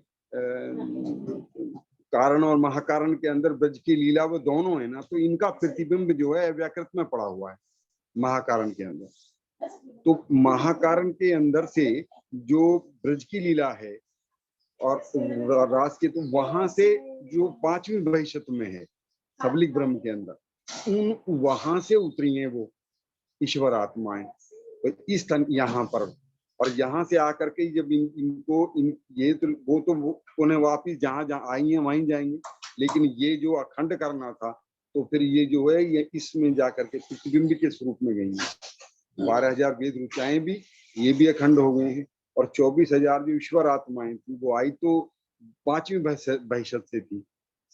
कारण और महाकारण के अंदर ब्रज की लीला, वो दोनों है ना, तो इनका प्रतिबिंब जो है व्याकृत में पड़ा हुआ है महाकारण के अंदर। तो महाकारण के अंदर से जो ब्रज की लीला है और रास के, तो वहां से जो 5वीं भविष्य में है सबलिक ब्रह्म के अंदर, वहां से उतरी हैं वो ईश्वर आत्माएं, तो इस तन यहाँ पर, और यहाँ से आकर के जब ये तो वो उन्हें वापिस जहाँ आई हैं वहीं जाएंगे, लेकिन ये जो अखंड करना था, तो फिर ये जो है ये इसमें जाकर के प्रतिबिंब के स्वरूप में गई हैं। 12,000 वेद रुचाएं भी, ये भी अखंड हो गए हैं, और 24,000 जो ईश्वर आत्माएं थी वो आई तो 5वीं भविष्य से थी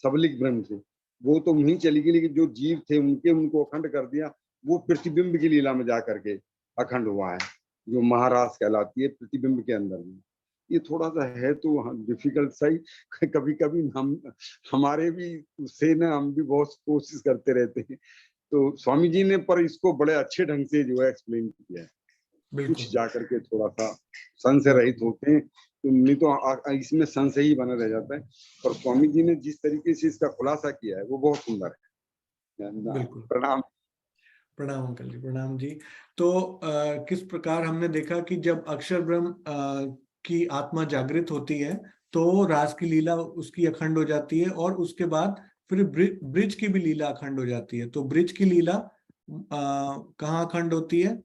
सबलिक ब्रह्म से, वो तो वहीं चली गई, लेकिन जो जीव थे उनको अखंड कर दिया, वो प्रतिबिंब की लीला में जाकर के अखंड हुआ है, जो महारास कहलाती है प्रतिबिंब के अंदर में। ये थोड़ा सा है तो डिफिकल्ट सही, कभी कभी हमारे भी उससे ना हम भी बहुत कोशिश करते रहते हैं, तो स्वामी जी ने पर इसको बड़े अच्छे ढंग से जो है एक्सप्लेन किया है। कुछ जाकर के थोड़ा सा संशय रहित होते हैं, तो नहीं तो इसमें संशय ही बना रह जाता है, पर स्वामी जी ने जिस तरीके से इसका खुलासा किया है वो बहुत सुंदर है। प्रणाम। प्रणाम अंकल जी, प्रणाम जी। तो किस प्रकार हमने देखा कि जब अक्षर ब्रह्म की आत्मा जागृत होती है तो रास की लीला उसकी अखंड हो जाती है, और उसके बाद फिर ब्रिज की भी लीला अखंड हो जाती है। तो ब्रिज की लीला कहाँ अखंड होती है?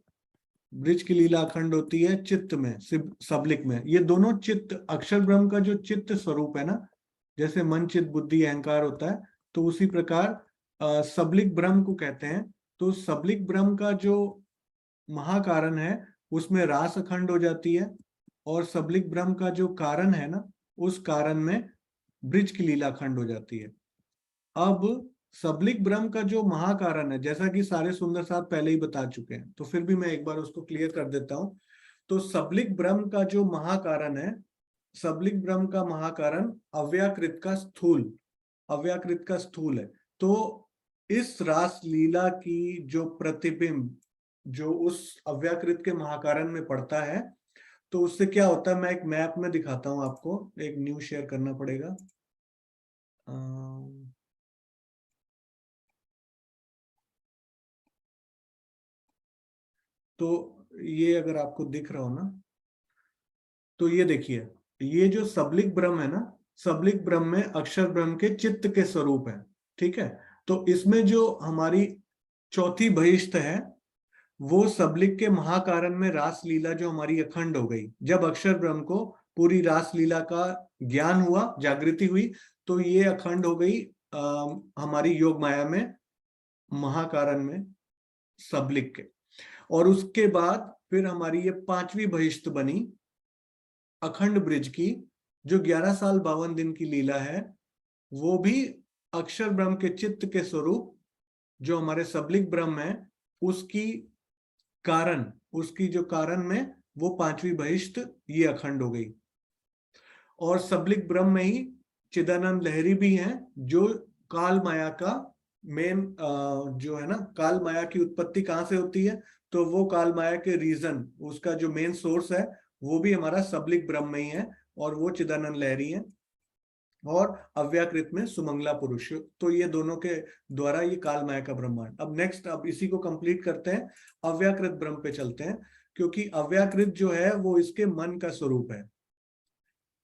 ब्रिज की लीला अखंड होती है चित्त में, सबलिक में। ये दोनों चित्त, अक्षर ब्रह्म का जो चित्त स्वरूप है ना, जैसे मन चित्त बुद्धि अहंकार होता है, तो उसी प्रकार सबलिक ब्रह्म को कहते हैं। तो सबलिक ब्रह्म का जो महाकारण है उसमें रास अखंड हो जाती है, और सबलिक ब्रह्म का जो कारण है ना, उस कारण में ब्रिज की लीला अखंड हो जाती है। अब सबलिक ब्रह्म का जो महाकारण है, जैसा कि सारे सुंदर साहब पहले ही बता चुके हैं, तो फिर भी मैं एक बार उसको क्लियर कर देता हूं। तो सबलिक ब्रह्म का जो महाकारण है सबलिक ब्रह्म का महाकारण अव्याकृत का स्थूल है। तो इस रास लीला की जो प्रतिबिंब जो उस अव्याकृत के महाकारण में पड़ता है, तो उससे क्या होता है, मैं एक मैप में दिखाता हूं आपको, एक न्यू शेयर करना पड़ेगा। तो ये अगर आपको दिख रहा हो ना, तो ये देखिए, ये जो सबलिक ब्रह्म है ना, सबलिक ब्रह्म में अक्षर ब्रह्म के चित्त के स्वरूप है, ठीक है। तो इसमें जो हमारी चौथी बहिष्ठ है, वो सबलिक के महाकारण में रास लीला जो हमारी अखंड हो गई। जब अक्षर ब्रह्म को पूरी रास लीला का ज्ञान हुआ, जागृति हुई, तो ये अखंड हो गई हमारी योग माया में, महाकारण में सबलिक के। और उसके बाद फिर हमारी ये पांचवी बहिष्ठ बनी अखंड ब्रिज की, जो 11 साल 52 दिन की लीला है, वो भी अक्षर ब्रह्म के चित्त के स्वरूप जो हमारे सबलिक ब्रह्म है उसकी जो कारण में वो पांचवी बहिष्ठ ये अखंड हो गई। और सबलिक ब्रह्म में ही चिदानंद लहरी भी हैं, जो काल माया का मेन जो है ना, काल माया की उत्पत्ति कहाँ से होती है, तो वो काल माया के रीजन, उसका जो मेन सोर्स है वो भी हमारा सबलिक ब्रह्म में ही है, और वो चिदानंद लहरी है। और अव्याकृत में सुमंगला पुरुष। तो ये दोनों के द्वारा ये काल माया का ब्रह्मांड। अब नेक्स्ट, अब इसी को कंप्लीट करते हैं, अव्याकृत ब्रह्म पे चलते हैं, क्योंकि अव्याकृत जो है वो इसके मन का स्वरूप है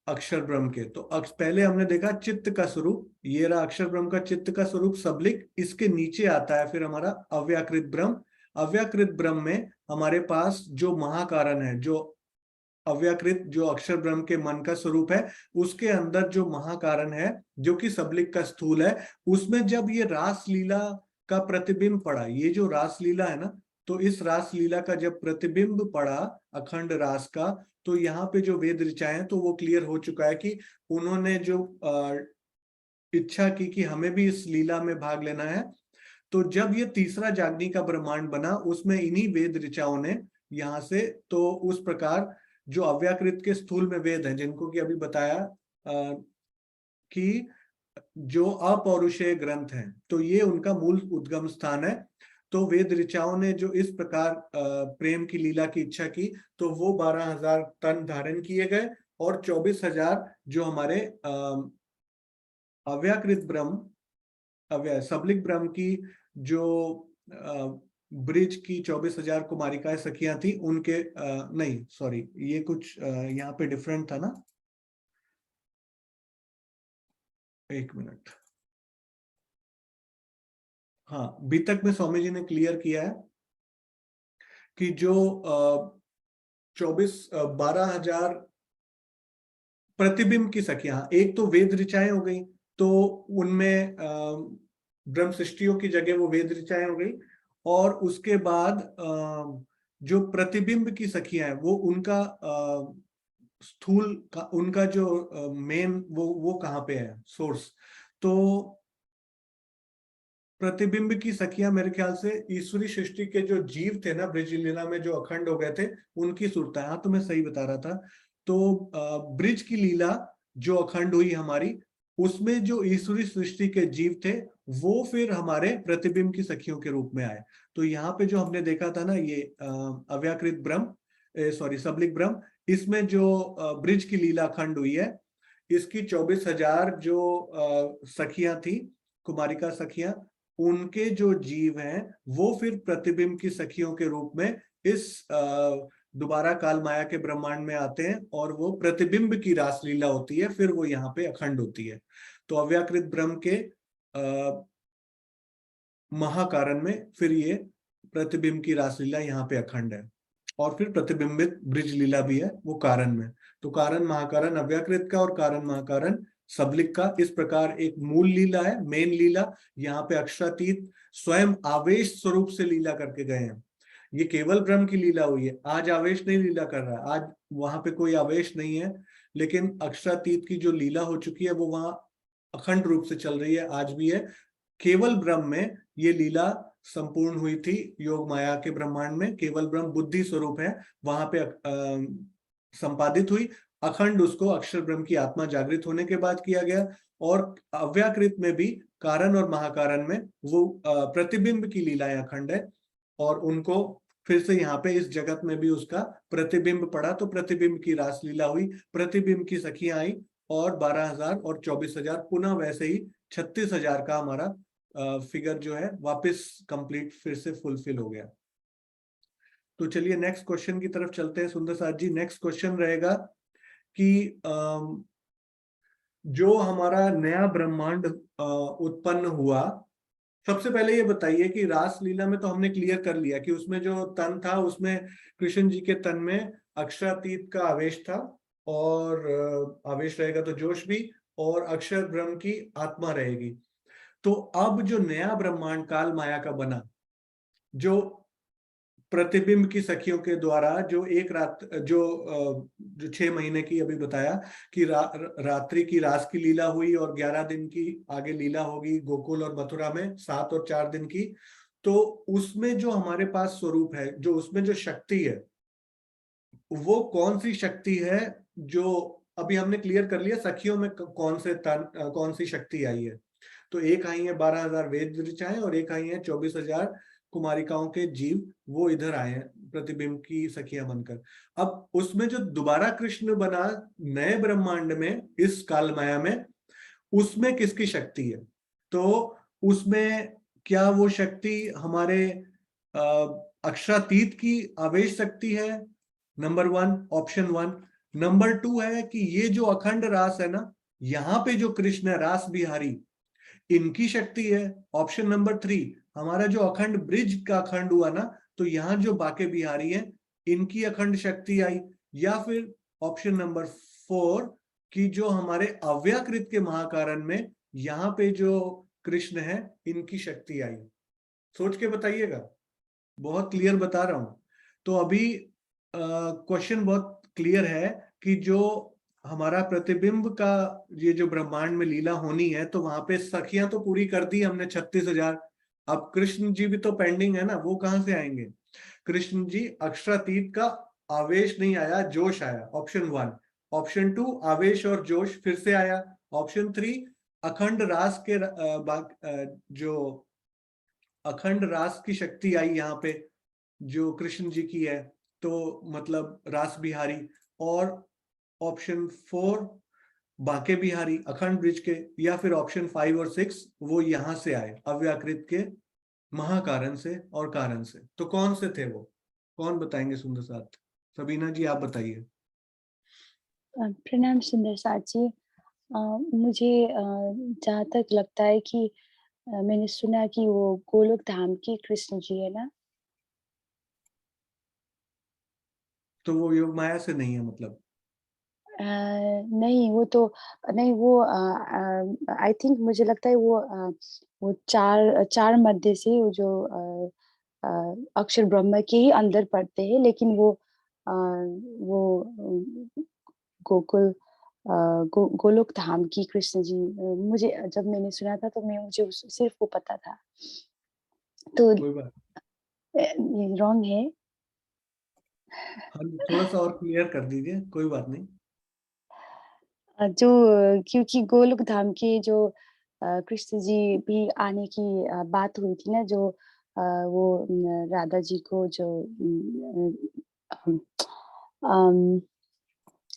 अक्षर ब्रह्म के। तो पहले हमने देखा चित्त का स्वरूप, ये रहा अक्षर ब्रह्म का चित्त का स्वरूप सबलिक। इसके नीचे आता है फिर हमारा अव्याकृत ब्रह्म। अव्याकृत ब्रह्म में हमारे पास जो महाकारण है, जो अव्याकृत जो अक्षर ब्रह्म के मन का स्वरूप है, उसके अंदर जो महाकारण है जो कि सबलिक का स्थूल है, उसमें जब ये रास लीला का प्रतिबिंब पड़ा, ये जो रास लीला है ना, तो इस रास लीला का जब प्रतिबिंब पड़ा अखंड रास का, तो यहाँ पे जो वेद ऋचाएं हैं, तो वो क्लियर हो चुका है कि उन्होंने जो इच्छा की कि हमें भी इस लीला में भाग लेना है। तो जब ये तीसरा जागनी का ब्रह्मांड बना, उसमें इन्हीं वेद ऋचाओं ने यहाँ से, तो उस प्रकार जो अव्याकृत के स्थूल में वेद हैं, जिनको कि अभी बताया कि जो अपौरुषेय ग्रंथ हैं, तो ये उनका मूल उद्गम स्थान है। तो वेद ऋचाओं ने जो इस प्रकार प्रेम की लीला की इच्छा की, तो वो 12,000 तन धारण किए गए, और 24,000 जो हमारे अव्याकृत ब्रह्म सबलिक ब्रह्म की जो ब्रिज की 24,000 कुमारिकाएं सखियां थी, उनके नहीं सॉरी, ये कुछ यहाँ पे डिफरेंट था ना, एक मिनट। हाँ, बीतक में स्वामी जी ने क्लियर किया है कि जो 12,000 प्रतिबिंब की सखियां, एक तो वेद ऋचाएं हो गई, तो उनमें ब्रह्म सृष्टियों की जगह वो वेद ऋचाएं हो गई। और उसके बाद जो प्रतिबिंब की सखियां हैं, वो उनका स्थूल का, उनका जो मेन वो कहाँ पे है सोर्स। तो प्रतिबिंब की सखियां मेरे ख्याल से ईश्वरी सृष्टि के जो जीव थे ना ब्रिज लीला में, जो अखंड हो गए थे, उनकी सुरता है। हाँ, तो मैं सही बता रहा था। तो ब्रिज की लीला जो अखंड हुई हमारी, उसमें जो ईश्वरी सृष्टि के जीव थे, वो फिर हमारे प्रतिबिंब की सखियों के रूप में आए। तो यहाँ पे जो हमने देखा था ना, ये अव्याकृत ब्रह्म, सॉरी सबलिक ब्रह्म, इसमें जो ब्रिज की लीला अखंड हुई है, इसकी 24,000 जो सखियां थी, कुमारिका सखियां, उनके जो जीव हैं, वो फिर प्रतिबिंब की सखियों के रूप में इस दोबारा काल माया के ब्रह्मांड में आते हैं, और वो प्रतिबिंब की रासलीला होती है, फिर वो यहाँ पे अखंड होती है। तो अव्याकृत ब्रह्म के महाकारण में फिर ये प्रतिबिंब की रासलीला यहाँ पे अखंड है, और फिर प्रतिबिंबित ब्रिज लीला भी है वो कारण में। तो कारण महाकारण अव्याकृत का, और कारण महाकारण सबलिक का। इस प्रकार एक मूल लीला है, मेन लीला। यहाँ पे अक्षरातीत स्वयं आवेश स्वरूप से लीला करके गए हैं। ये केवल ब्रह्म की लीला हुई है, आज आवेश नहीं लीला कर रहा है, आज वहां पे कोई आवेश नहीं है, लेकिन अक्षरातीत की जो लीला हो चुकी है वो वहां अखंड रूप से चल रही है, आज भी है। केवल ब्रह्म में ये लीला संपूर्ण हुई थी, योग माया के ब्रह्मांड में केवल ब्रह्म बुद्धि स्वरूप है, वहां पे संपादित हुई, अखंड उसको अक्षर ब्रह्म की आत्मा जागृत होने के बाद किया गया। और अव्याकृत में भी कारण और महाकारण में वो प्रतिबिंब की लीलाएं अखंड है, और उनको फिर से यहाँ पे इस जगत में भी उसका प्रतिबिंब पड़ा, तो प्रतिबिंब की रासलीला हुई, प्रतिबिंब की सखियां आई, और 12,000 और 24,000 पुनः वैसे ही 36,000 का हमारा फिगर जो है वापस कंप्लीट फिर से फुलफिल हो गया। तो चलिए नेक्स्ट क्वेश्चन की तरफ चलते हैं सुंदर साथ जी। नेक्स्ट क्वेश्चन रहेगा कि जो हमारा नया ब्रह्मांड उत्पन्न हुआ, सबसे पहले ये बताइए कि रास लीला में तो हमने क्लियर कर लिया कि उसमें जो तन था उसमें कृष्ण जी के तन में अक्षरातीत का आवेश था, और आवेश रहेगा तो जोश भी, और अक्षर ब्रह्म की आत्मा रहेगी। तो अब जो नया ब्रह्मांड काल माया का बना, जो प्रतिबिंब की सखियों के द्वारा जो एक रात जो 6 महीने की अभी बताया कि रात्रि की रास की लीला हुई, और 11 दिन की आगे लीला होगी गोकुल और मथुरा में 7 और 4 दिन की। तो उसमें जो हमारे पास स्वरूप है, जो उसमें जो शक्ति है, वो कौन सी शक्ति है? जो अभी हमने क्लियर कर लिया सखियों में कौन सी शक्ति आई है। तो एक आई है 12,000 वेद ऋचाएं, और एक आई है 24,000 कुमारिकाओं के जीव, वो इधर आए हैं प्रतिबिंब की सखियां बनकर। अब उसमें जो दोबारा कृष्ण बना नए ब्रह्मांड में इस काल माया में, उसमें किसकी शक्ति है? तो उसमें क्या वो शक्ति हमारे अक्षरातीत की आवेश शक्ति है? Number 1, option 1। नंबर 2 है कि ये जो अखंड रास है ना, यहाँ पे जो कृष्ण है रास बिहारी, इनकी शक्ति है। ऑप्शन नंबर 3, हमारा जो अखंड ब्रिज का अखंड हुआ ना, तो यहाँ जो बाके बिहारी है इनकी अखंड शक्ति आई। या फिर ऑप्शन नंबर 4 कि जो हमारे अव्याकृत के महाकारण में यहाँ पे जो कृष्ण है इनकी शक्ति आई। सोच के बताइएगा, बहुत क्लियर बता रहा हूं। तो अभी क्वेश्चन बहुत क्लियर है कि जो हमारा प्रतिबिंब का ये जो ब्रह्मांड में लीला होनी है, तो वहां पे सखियां तो पूरी कर दी हमने 36,000। अब कृष्ण जी भी तो पेंडिंग है ना, वो कहां से आएंगे? कृष्ण जी अक्षरातीत का आवेश नहीं आया, जोश आया, ऑप्शन 1। ऑप्शन 2, आवेश और जोश फिर से आया। ऑप्शन 3, अखंड रास के जो अखंड रास की शक्ति आई यहाँ पे जो कृष्ण जी की है, तो मतलब रास बिहारी। और ऑप्शन 4 बाके बिहारी अखंड ब्रिज के। या फिर ऑप्शन 5 और 6 वो यहां से आए अव्याकृत के महाकारण से और कारण से। तो कौन से थे वो? कौन बताएंगे सुंदर साथ? सबीना जी आप बताइए। प्रणाम सुंदर साथ जी। मुझे जहाँ तक लगता है कि मैंने सुना कि वो गोलोक धाम की कृष्ण जी है ना? तो वो योग माया से नहीं है मतलब? नहीं वो तो नहीं, वो आई थिंक मुझे लगता है वो चार मध्य से वो जो अक्षर ब्रह्म के ही अंदर पड़ते हैं, लेकिन वो गोकुल गोलोक धाम की कृष्ण जी, मुझे जब मैंने सुना था तो मुझे सिर्फ वो पता था। तो कोई बात ये रॉन्ग है? हाँ, थोड़ा सा और क्लियर कर दीजिए, कोई बात नहीं। जो क्योंकि गोलोक धाम के जो कृष्ण जी भी आने की बात हुई थी ना, जो वो राधा जी को जो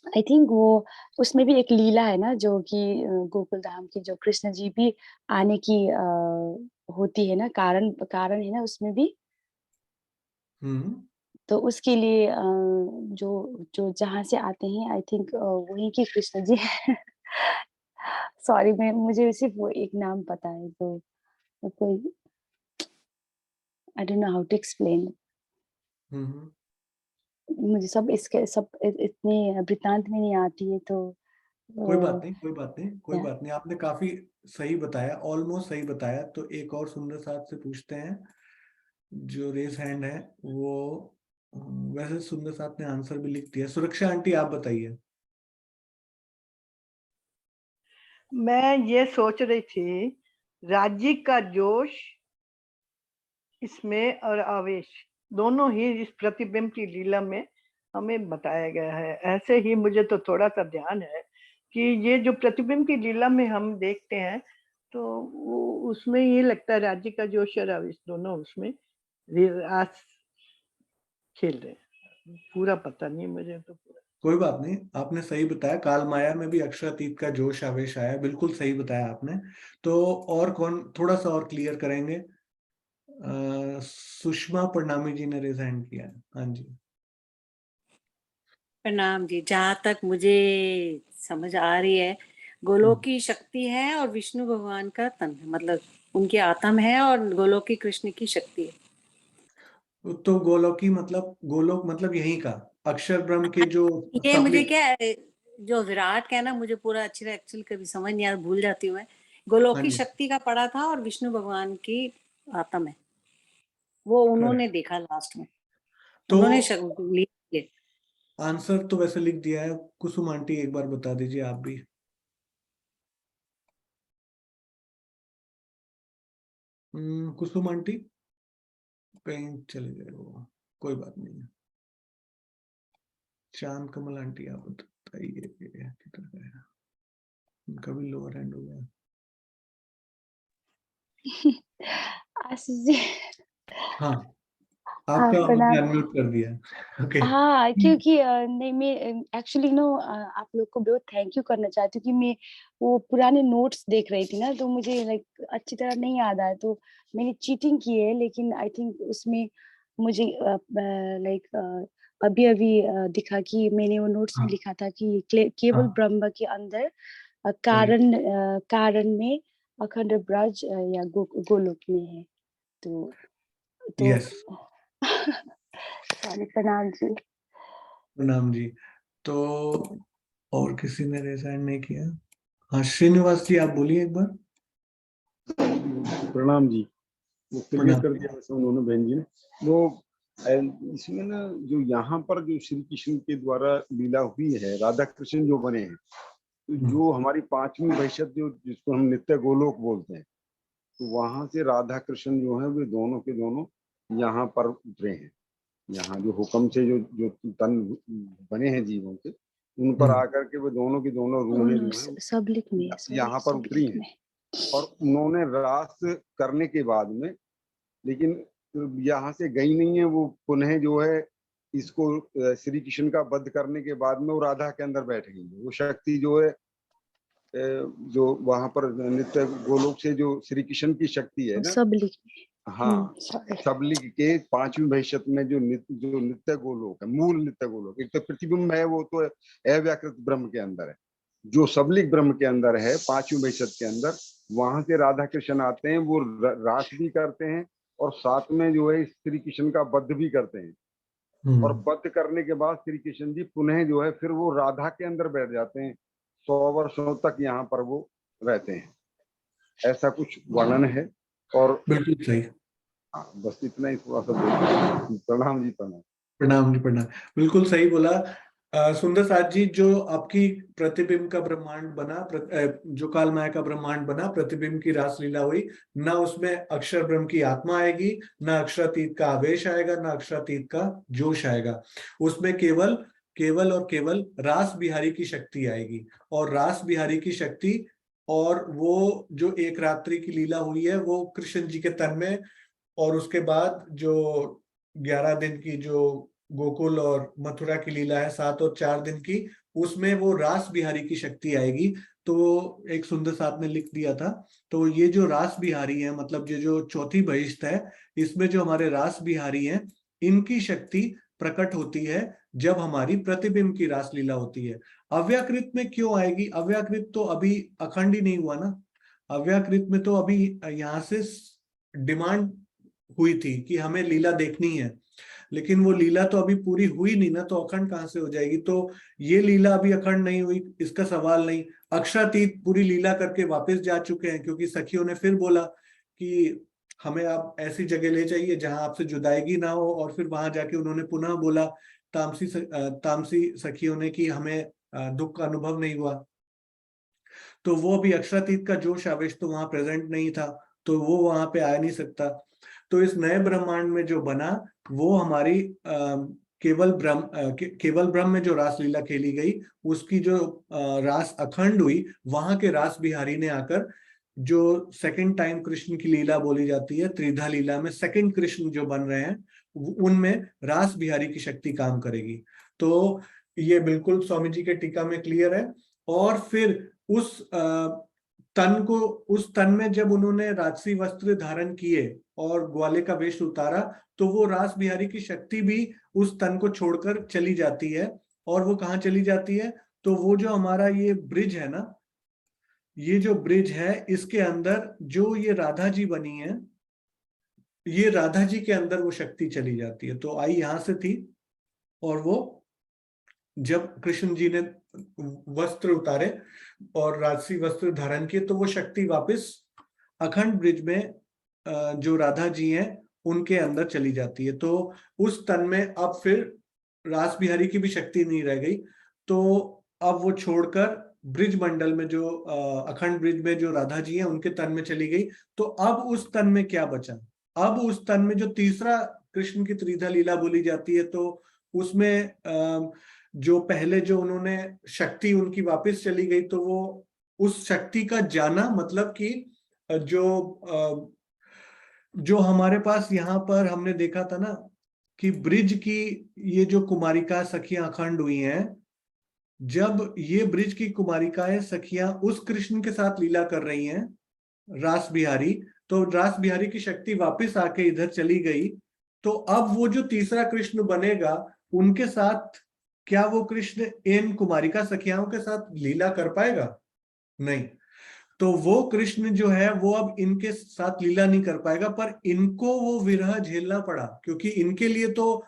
आई थिंक वो उसमें भी एक लीला है ना, जो कि गोकुल धाम की जो कृष्ण जी भी आने की होती है ना, कारण कारण है ना उसमें भी। तो उसके लिए जो जो जहाँ से आते हैं आई थिंक वहीं के कृष्ण जी सॉरी, मैं मुझे सिर्फ वो एक नाम पता है, तो कोई I don't know how to explain. Hmm मुझे सब इसके सब इतनी वृत्तांत में नहीं आती है, तो कोई बात नहीं, कोई बात नहीं, कोई या बात नहीं। आपने काफी सही बताया, ऑलमोस्ट सही बताया। तो एक और सुंदर साथ से पूछते हैं, जो रेस हैंड है वो वैसे सुंदर साथ ने आंसर भी लिख दिया। सुरक्षा आंटी आप बताइए। मैं ये सोच रही थी, राज्य का जोश इसमें और आवेश दोनों ही इस प्रतिबिंब की लीला में हमें बताया गया है। ऐसे ही मुझे तो थोड़ा सा ध्यान है कि ये जो प्रतिबिंब की लीला में हम देखते हैं तो वो उसमें ये लगता है राज्य का जोश और आवेश दोनों उसमें रास खेल रहे हैं। पूरा पता नहीं मुझे तो पूरा। कोई बात नहीं, आपने सही बताया, काल माया में भी अक्षरातीत का जोश आवेश आया, बिल्कुल सही बताया आपने। तो और कौन थोड़ा सा और क्लियर करेंगे? सुषमा प्रणामी जी ने रेज हैंड किया है। हाँ जी, प्रणाम जी। जहाँ तक मुझे समझ आ रही है, गोलोक की शक्ति है और विष्णु भगवान का तन है, मतलब उनकी आत्म है और गोलोकी कृष्ण की शक्ति है। तो गोलोकी मतलब, गोलोक मतलब यही का अक्षर ब्रह्म के जो ये मुझे सबलिंग। क्या है, जो विराट कहना मुझे पूरा अच्छी तरह एक्चुअली कभी समझ नहीं आता, भूल जाती हूँ मैं। हाँ गोलोकी जी, शक्ति का पड़ा था और विष्णु भगवान की आत्म है, वो उन्होंने करेक्ट। देखा लास्ट में, तो उन्होंने लिए। आंसर तो वैसे लिख दिया है, कुसुम आंटी एक बार बता दीजिए आप भी। कुसुम आंटी कहीं चले गए वो, कोई बात नहीं है। चांद कमल आंटी आप बताइए किधर गए? उनका भी लोअर हैंड हो गया। आशीष जी। हाँ, हाँ, आपका आपने प्रणाम। अनम्यूट कर दिया। ओके। हाँ, क्योंकि नहीं मैं एक्चुअली नो आप लोग को बहुत थैंक यू करना चाहती हूँ कि मैं वो पुराने नोट्स देख रही थी ना, तो मुझे लाइक अच्छी तरह नहीं याद आया, तो मैंने चीटिंग की है, लेकिन आई थिंक उसमें मुझे लाइक अभी-अभी दिखा कि मैंने वो नोट्स में हाँ लिखा था कि केवल हाँ, ब्रह्म के अंदर करेक्ट। कारण में अखंड ब्रज या गोलोक में है। तो यस, सॉरी, प्रणाम जी। प्रणाम जी। तो और किसी ने रेज हैंड नहीं किया? हाँ, श्रीनिवास जी आप बोलिए एक बार। प्रणाम जी। वो क्लियर प्रणाम कर जी। दिया वैसे उन्होंने बहन जी ने। वो इसमें ना जो यहाँ पर जो श्री कृष्ण के द्वारा लीला हुई है, राधा कृष्ण जो बने हैं, तो जो हमारी पांचवी वैशत जो जिसको हम नित्य गोलोक बोलते हैं, तो वहां से राधा कृष्ण जो है वे दोनों के दोनों यहाँ पर उतरे हैं। यहाँ जो हुक्म से जो जो तन बने हैं जीवों के, उन पर आकर के वे दोनों की दोनों ओह रूहें नो, जो हैं सबलिक में है, सॉरी, यहाँ पर उतरी सबलिक हैं। में। और उन्होंने रास करने के बाद में, लेकिन यहाँ से गई नहीं है वो, पुनः जो है इसको श्री कृष्ण का वध करने के बाद में वो राधा के अंदर बैठ गई। वो शक्ति जो है जो वहां पर नित्य गोलोक से जो श्री कृष्ण की शक्ति है ना, सबलिक में। हाँ, सॉरी। सबलिग के पांचवी वैशत में जो नित्य गोलोक है, मूल नित्य गोलोक, एक तो प्रतिबिंब है वो तो अव्याकृत ब्रह्म के अंदर है, जो सबलिग ब्रह्म के अंदर है पांचवी वैशत के अंदर, वहां से राधा कृष्ण आते हैं, वो रास भी करते हैं और साथ में जो है श्री कृष्ण का वध भी करते हैं। और वध करने के बाद श्री कृष्ण जी पुनः जो है फिर वो राधा के अंदर बैठ जाते हैं, 100 वर्षों तक यहाँ पर वो रहते हैं, ऐसा कुछ वर्णन है। और बिल्कुल सही। हाँ, बस इतना ही थोड़ा सा बोल। प्रणाम जी, प्रणाम। प्रणाम जी, प्रणाम। बिल्कुल सही बोला। सुंदर साथ जी, जो आपकी प्रतिबिंब का ब्रह्मांड बना, जो काल माया का ब्रह्मांड बना, प्रतिबिंब की रासलीला हुई, ना उसमें अक्षर ब्रह्म की आत्मा आएगी, ना अक्षरातीत का आवेश आएगा, ना अक्षरातीत का जोश आएगा। उसमें केवल केवल और केवल रास बिहारी की शक्ति आएगी। और रास बिहारी की शक्ति, और वो जो एक रात्रि की लीला हुई है वो कृष्ण जी के तन में, और उसके बाद जो 11 दिन की जो गोकुल और मथुरा की लीला है, 7 और 4 दिन की, उसमें वो रास बिहारी की शक्ति आएगी। तो एक सुंदर साथ ने लिख दिया था, तो ये जो रास बिहारी है, मतलब ये जो चौथी बहिष्ठ है, इसमें जो हमारे रास बिहारी हैं, इनकी शक्ति प्रकट होती है जब हमारी प्रतिबिंब की रास लीला होती है। अव्याकृत में क्यों आएगी? अव्याकृत तो अभी अखंड ही नहीं हुआ ना। अव्याकृत में तो अभी यहाँ से डिमांड हुई थी कि हमें लीला देखनी है, लेकिन वो लीला तो अभी पूरी हुई नहीं ना, तो अखंड कहां से हो जाएगी? तो ये लीला अभी अखंड नहीं हुई, इसका सवाल नहीं। अक्षरातीत पूरी लीला करके वापस जा चुके हैं, क्योंकि सखियों ने फिर बोला कि हमें आप ऐसी जगह ले जाइए जहां आपसे जुदाईगी ना हो, और फिर वहां जाके उन्होंने पुनः बोला तामसी सखियों ने कि हमें दुख का अनुभव नहीं हुआ। तो वो भी अक्षरातीत का जोश आवेश तो वहां प्रेजेंट नहीं था, तो वो वहां पे आ नहीं सकता। तो इस नए ब्रह्मांड में जो बना, वो हमारी केवल ब्रह्म में जो रास लीला खेली गई, उसकी जो रास अखंड हुई, वहां के रास बिहारी ने आकर जो सेकंड टाइम कृष्ण की लीला बोली जाती है, त्रिधा लीला में सेकंड कृष्ण जो बन रहे हैं, उनमें रास बिहारी की शक्ति काम करेगी। तो ये बिल्कुल स्वामी जी के टीका में क्लियर है। और फिर उस तन में जब उन्होंने राजसी वस्त्र धारण किए और ग्वाले का वेश उतारा, तो वो रास बिहारी की शक्ति भी उस तन को छोड़कर चली जाती है। और वो कहाँ चली जाती है? तो वो जो हमारा ये ब्रिज है ना, ये जो ब्रिज है, इसके अंदर जो ये राधा जी बनी है, ये राधा जी के अंदर वो शक्ति चली जाती है। तो आई यहां से थी, और वो जब कृष्ण जी ने वस्त्र उतारे और राजसी वस्त्र धारण किए, तो वो शक्ति वापस अखंड ब्रिज में जो राधा जी हैं उनके अंदर चली जाती है। तो उस तन में अब फिर रास बिहारी की भी शक्ति नहीं रह गई। तो अब वो छोड़कर ब्रिज मंडल में जो अखंड ब्रिज में जो राधा जी हैं उनके तन में चली गई। तो अब उस तन में क्या बचा? अब उस तन में जो तीसरा कृष्ण की त्रिधा लीला बोली जाती है, तो उसमें जो पहले जो उन्होंने शक्ति उनकी वापस चली गई, तो वो उस शक्ति का जाना, मतलब कि जो हमारे पास यहाँ पर हमने देखा था ना कि ब्रिज की ये जो कुमारिका सखियां अखंड हुई हैं, जब ये ब्रिज की कुमारिकाएं सखियां उस कृष्ण के साथ लीला कर रही हैं रास बिहारी, तो रास बिहारी की शक्ति वापस आके इधर चली गई। तो अब वो जो तीसरा कृष्ण बनेगा, उनके साथ क्या वो कृष्ण इन कुमारिका सखियाओं के साथ लीला कर पाएगा? नहीं। तो वो कृष्ण जो है वो अब इनके साथ लीला नहीं कर पाएगा, पर इनको वो विरह झेलना पड़ा, क्योंकि इनके लिए तो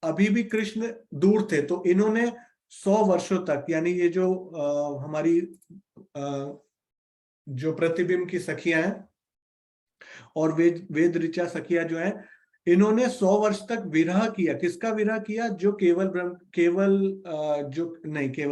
अभी भी कृष्ण दूर थे। तो इन्होंने 100 वर्षों तक, यानी ये जो हमारी जो प्रतिबिंब की सखियां हैं और वेद ऋचा सखियां जो है, इन्होंने 100 वर्ष तक विरह किया। किसका विरह किया? जो केवल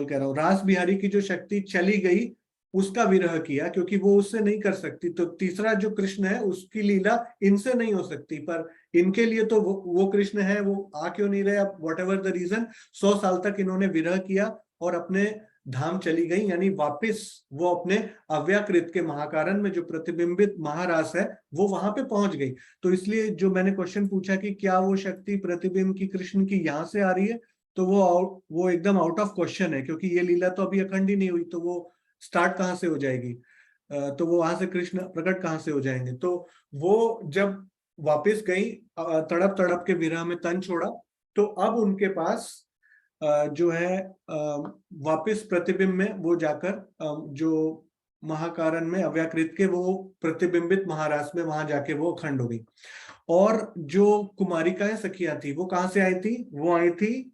कह रहा हूं, रास बिहारी की जो शक्ति चली गई उसका विरह किया, क्योंकि वो उससे नहीं कर सकती। तो तीसरा जो कृष्ण है उसकी लीला इनसे नहीं हो सकती, पर इनके लिए तो वो कृष्ण है, वो आ क्यों नहीं रहे? अब वॉट एवर द रीजन, 100 साल तक इन्होंने विरह किया और अपने धाम चली गई, यानी वापस वो अपने अव्याकृत के महाकारण में जो प्रतिबिंबित महारास है वो वहां पे पहुंच गई। तो इसलिए जो मैंने क्वेश्चन पूछा कि क्या वो शक्ति प्रतिबिंब की कृष्ण की यहाँ से आ रही है, तो वो एकदम आउट ऑफ क्वेश्चन है, क्योंकि ये लीला तो अभी अखंड ही नहीं हुई, तो वो स्टार्ट कहाँ से हो जाएगी? तो वो वहां से कृष्ण प्रकट कहाँ से हो जाएंगे? तो वो जब वापस गई, तड़प तड़प के विरह में तन छोड़ा, तो अब उनके पास जो है वापस प्रतिबिंब में वो जाकर जो महाकारण में अव्याकृत के वो प्रतिबिंबित महारास में वहां जाके वो अखंड हो गई। और जो कुमारिकाएं सखियां थी वो कहाँ से आई थी? वो आई थी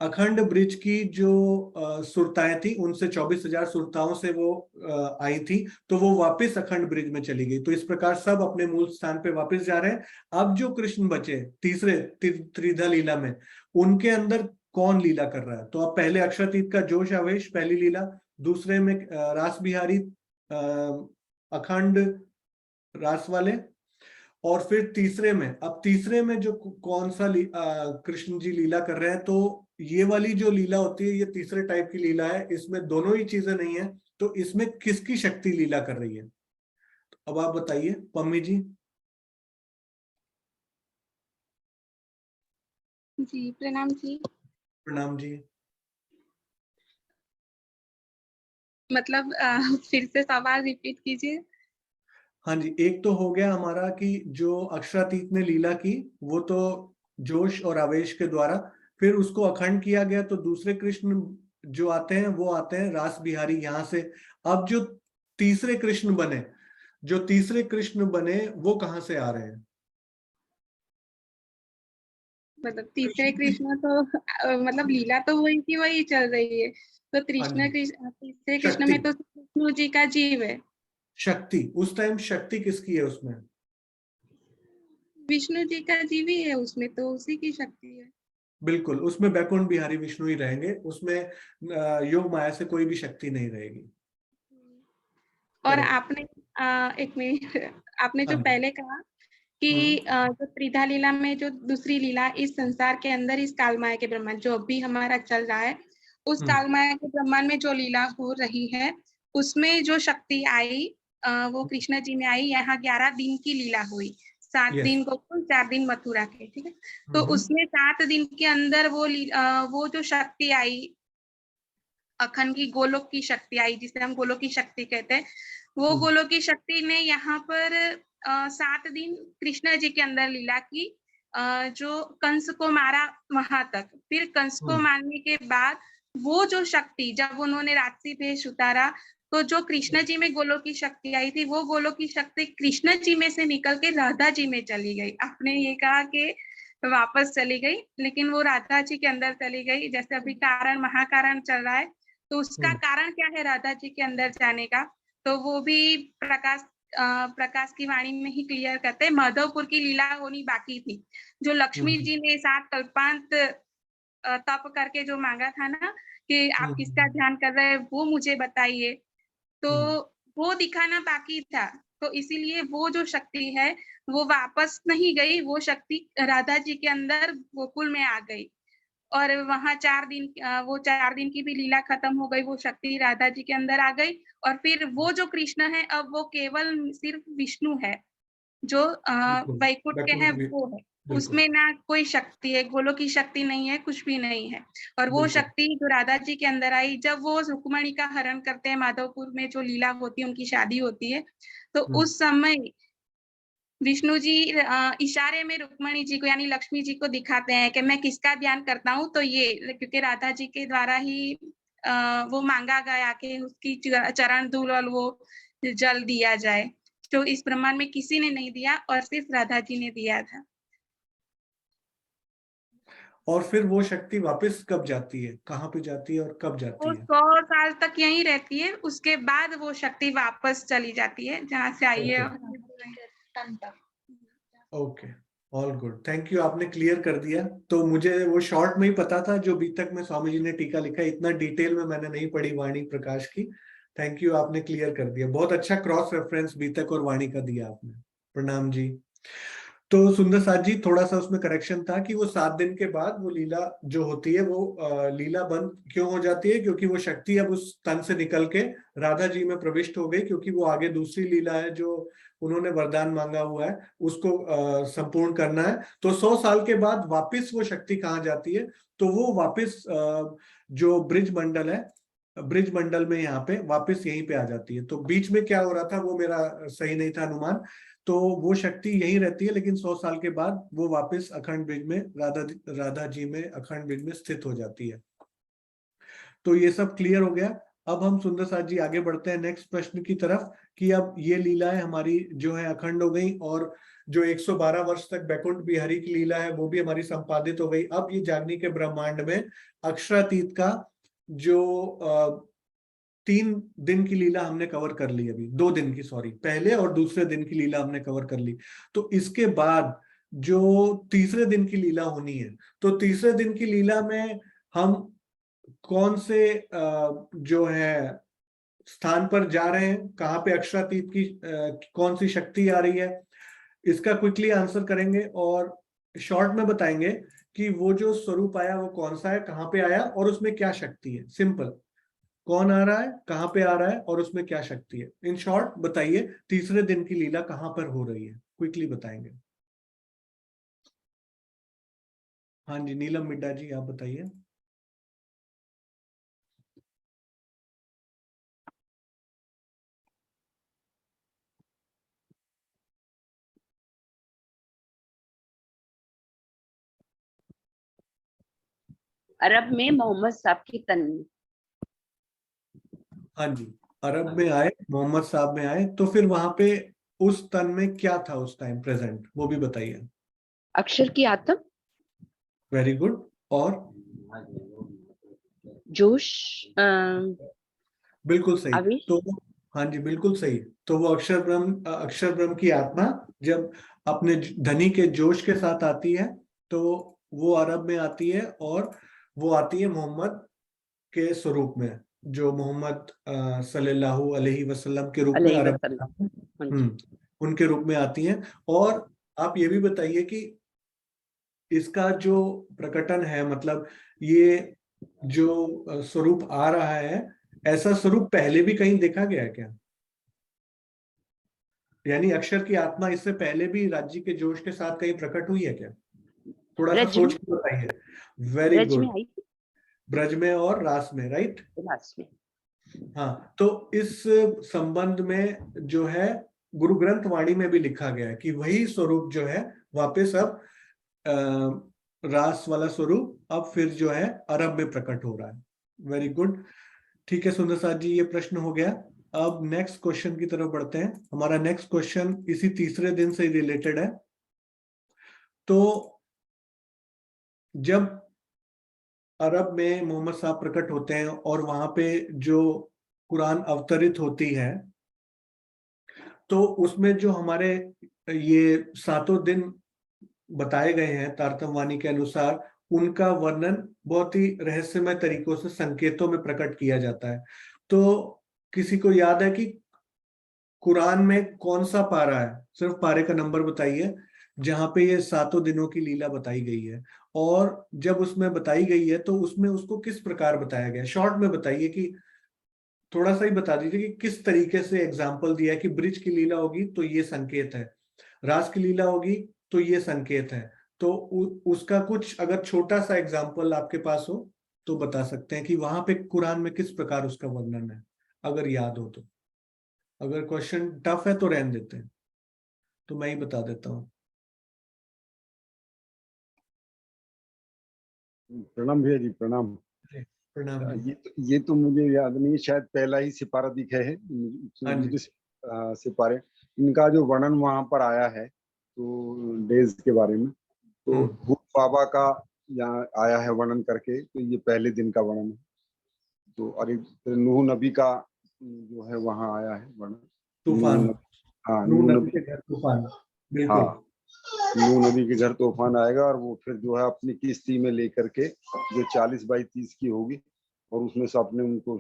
अखंड ब्रिज की जो सुरताएं थी, उनसे 24,000 सुरताओं से वो आई थी। तो वो वापस अखंड ब्रिज में चली गई। तो इस प्रकार सब अपने मूल स्थान पे वापस जा रहे हैं। अब जो कृष्ण बचे तीसरे त्रिधा लीला में, उनके अंदर कौन लीला कर रहा है? तो अब पहले अक्षरातीत का जोश आवेश पहली लीला, दूसरे में रास बिहारी अखंड रास वाले, और फिर तीसरे में जो कौन सा कृष्ण जी लीला कर रहे हैं। तो ये वाली जो लीला होती है ये तीसरे टाइप की लीला है, इसमें दोनों ही चीजें नहीं है। तो इसमें किसकी शक्ति लीला कर रही है? अब आप बताइए पम्मी जी। जी प्रणाम जी। प्रणाम जी। मतलब फिर से सवाल रिपीट कीजिए। हाँ जी, एक तो हो गया हमारा कि जो अक्षरातीत ने लीला की वो तो जोश और आवेश के द्वारा, फिर उसको अखंड किया गया। तो दूसरे कृष्ण जो आते हैं वो आते हैं रास बिहारी यहाँ से। अब जो तीसरे कृष्ण बने वो कहाँ से आ रहे हैं? मतलब तीसरे कृष्ण तो मतलब लीला तो वही की वही चल रही है। तो तीसरे कृष्ण में तो विष्णु जी का जीव है। शक्ति उस टाइम शक्ति किसकी है उसमें? विष्णु जी का जीव ही है उसमें, तो उसी की शक्ति है। बिल्कुल, उसमें बैकुंठ बिहारी विष्णु ही रहेंगे, उसमें योग माया से कोई भी शक्ति नहीं रहेगी। और आपने एक मिनट, आपने जो पहले कहा कि जो त्रिधा लीला में जो दूसरी लीला इस संसार के अंदर इस कालमाया के ब्रह्मांड जो अभी हमारा चल रहा है, उस कालमाया के ब्रह्मांड में जो लीला हो रही है उसमें जो शक्ति आई वो कृष्ण जी में आई। यहाँ 11 दिन की लीला हुई, 7 दिन गोकुल 4 दिन मथुरा के, ठीक है। तो उसमें 7 दिन के अंदर वो जो शक्ति आई अखंड की गोलोक की शक्ति आई, जिसे हम गोलोक की शक्ति कहते हैं, वो गोलोक की शक्ति ने यहाँ पर 7 दिन कृष्ण जी के अंदर लीला की, जो कंस को मारा वहां तक। फिर कंस को मारने के बाद वो जो शक्ति जब उन्होंने राक्षसी भेष उतारा तो जो कृष्ण जी में गोलोक की शक्ति आई थी वो गोलोक की शक्ति कृष्ण जी में से निकल के राधा जी में चली गई। आपने ये कहा कि वापस चली गई, लेकिन वो राधा जी के अंदर चली गई। जैसे अभी कारण महाकारण चल रहा है, तो उसका कारण क्या है राधा जी के अंदर जाने का, तो वो भी प्रकाश की वाणी में ही क्लियर करते हैं। माधवपुर की लीला होनी बाकी थी, जो लक्ष्मी जी ने 7 कल्पांत तप करके जो मांगा था ना कि आप किसका ध्यान कर रहे हैं वो मुझे बताइए, तो वो दिखाना बाकी था। तो इसीलिए वो जो शक्ति है वो वापस नहीं गई, वो शक्ति राधा जी के अंदर गोकुल में आ गई और वहां 4 दिन वो 4 दिन की भी लीला खत्म हो गई, वो शक्ति राधा जी के अंदर आ गई। और फिर वो जो कृष्ण है अब वो केवल सिर्फ विष्णु है, जो वैकुंठ के हैं वो है, उसमें ना कोई शक्ति है, गोलोक की शक्ति नहीं है, कुछ भी नहीं है। और वो शक्ति जो राधा जी के अंदर आई, जब वो रुक्मणी का हरण करते हैं, माधवपुर में जो लीला होती है, उनकी शादी होती है, तो उस समय विष्णु जी इशारे में रुक्मणी जी को यानी लक्ष्मी जी को दिखाते हैं कि मैं किसका ध्यान करता हूँ, तो ये क्योंकि राधा जी के द्वारा ही वो मांगा गया कि उसकी चरण धूल और वो जल दिया जाए, तो इस ब्रह्मांड में किसी ने नहीं दिया और सिर्फ राधा जी ने दिया था। और फिर वो शक्ति वापस कब जाती है, कहाँ पे जाती है और कब जाती वो है? 100 साल तक यहीं रहती है, उसके बाद वो शक्ति वापस चली जाती है जहाँ से आई है। Okay, all good, thank you, आपने क्लियर कर दिया। तो मुझे वो शॉर्ट में ही पता था, जो बीतक में स्वामी जी ने टीका लिखा, इतना डिटेल में मैंने नहीं पढ़ी वाणी प्रकाश की। थैंक यू, आपने क्लियर कर दिया, बहुत अच्छा क्रॉस रेफरेंस बीतक और वाणी का दिया आपने, प्रणाम जी। तो सुंदर साथ जी, थोड़ा सा उसमें करेक्शन था कि वो 7 दिन के बाद वो लीला जो होती है वो लीला बंद क्यों हो जाती है, क्योंकि वो शक्ति अब उस तन से निकल के राधा जी में प्रविष्ट हो गई, क्योंकि वो आगे दूसरी लीला है जो उन्होंने वरदान मांगा हुआ है, उसको संपूर्ण करना है। तो 100 साल के बाद वापस वो शक्ति कहाँ जाती है, तो वो वापस जो ब्रिज मंडल है, ब्रिज मंडल में यहाँ पे वापस यहीं पे आ जाती है। तो बीच में क्या हो रहा था वो मेरा सही नहीं था अनुमान, तो वो शक्ति यही रहती है, लेकिन 100 साल के बाद वो वापस अखंड ब्रिज में राधा जी में अखंड ब्रिज में स्थित हो जाती है। तो ये सब क्लियर हो गया। अब हम सुंदर साथ जी आगे बढ़ते हैं नेक्स्ट प्रश्न की तरफ कि अब ये लीलाएं हमारी जो है अखंड हो गई, और जो 112 वर्ष तक बैकुंठ बिहारी की लीला है वो भी हमारी संपादित हो गई। अब ये जागनी के ब्रह्मांड में अक्षरातीत का जो 3 दिन की लीला हमने कवर कर ली, अभी 2 दिन की, सॉरी, पहले और दूसरे दिन की लीला हमने कवर कर ली। तो इसके बाद जो तीसरे दिन की लीला होनी है, तो तीसरे दिन की लीला में हम कौन से जो है स्थान पर जा रहे हैं, कहाँ पे अक्षरातीत की कौन सी शक्ति आ रही है, इसका क्विकली आंसर करेंगे और शॉर्ट में बताएंगे कि वो जो स्वरूप आया वो कौन सा है, कहाँ पे आया और उसमें क्या शक्ति है। सिंपल, कौन आ रहा है, कहाँ पे आ रहा है और उसमें क्या शक्ति है। इन शॉर्ट बताइए तीसरे दिन की लीला कहाँ पर हो रही है, क्विकली बताएंगे। हाँ जी, नीलम मिड्डा जी आप बताइए। अरब में मोहम्मद साहब की तन में। हाँ जी, अरब में आए, मोहम्मद साहब में आए, तो फिर वहां पे उस तन में क्या था उस टाइम प्रेजेंट, वो भी बताइए। अक्षर की आत्म। Very good. और जोश। बिल्कुल सही। तो हाँ जी, बिल्कुल सही। तो वो अक्षर ब्रह्म की आत्मा जब अपने धनी के जोश के साथ आती है तो वो अरब में आती है, और वो आती है मोहम्मद के स्वरूप में, जो मोहम्मद सल्लल्लाहु अलैहि वसल्लम के रूप में अरब उनके रूप में आती हैं। और आप ये भी बताइए कि इसका जो प्रकटन है, मतलब ये जो स्वरूप आ रहा है, ऐसा स्वरूप पहले भी कहीं देखा गया है क्या? यानी अक्षर की आत्मा इससे पहले भी राज्य के जोश के साथ कहीं प्रकट हुई है क्या? थोड़ा सा ब्रज में, सोच के बताइए। वेरी ब्रज में गुड। आई थी, ब्रज में और रास में, राइट? रास में। हाँ, तो इस संबंध में जो है गुरु ग्रंथ वाणी में भी लिखा गया है कि वही स्वरूप जो है वापस अब रास वाला स्वरूप अब फिर जो है अरब में प्रकट हो रहा है। Very good. ठीक है सुंदर साथ जी, ये प्रश्न हो गया। अब नेक्स्ट क्वेश्चन की तरफ बढ़ते हैं। हमारा नेक्स्ट क्वेश्चन इसी तीसरे दिन से रिलेटेड है। तो जब अरब में मोहम्मद साहब प्रकट होते हैं और वहां पे जो कुरान अवतरित होती है, तो उसमें जो हमारे ये 7 दिन बताए गए हैं तारतम्य के अनुसार, उनका वर्णन बहुत ही रहस्यमय तरीकों से संकेतों में प्रकट किया जाता है। तो किसी को याद है कि कुरान में कौन सा पारा है, सिर्फ पारे का नंबर बताइए, जहां पे ये 7 दिनों की लीला बताई गई है? और जब उसमें बताई गई है तो उसमें उसको किस प्रकार बताया गया? शॉर्ट में बताइए, कि थोड़ा सा ही बता दीजिए कि किस तरीके से एग्जाम्पल दिया है कि ब्रिज की लीला होगी तो ये संकेत है, रास की लीला होगी तो ये संकेत है। तो उसका कुछ अगर छोटा सा एग्जाम्पल आपके पास हो तो बता सकते हैं कि वहां पे कुरान में किस प्रकार उसका वर्णन है, अगर याद हो तो। अगर क्वेश्चन टफ है तो रहने देते हैं, तो मैं ही बता देता हूँ। प्रणाम भैया जी, प्रणाम। प्रणाम जी। ये तो मुझे याद नहीं, शायद पहला ही सिपारा दिखा है हाँ जी। सिपारे, इनका जो वर्णन वहां पर आया है तो डेज के बारे में, तो हूद बाबा का यहाँ आया है वर्णन करके, तो ये पहले दिन का वर्णन है। तो और एक नूह नबी का जो है वहाँ आया है वर्णन, तूफान। हाँ नूह नूह नबी नबी, के घर तूफान, बिल्कुल। हाँ नूह नबी के घर तूफान आएगा और वो फिर जो है अपनी किश्ती में लेकर के जो 40x30 की होगी, और उसमें से अपने उनको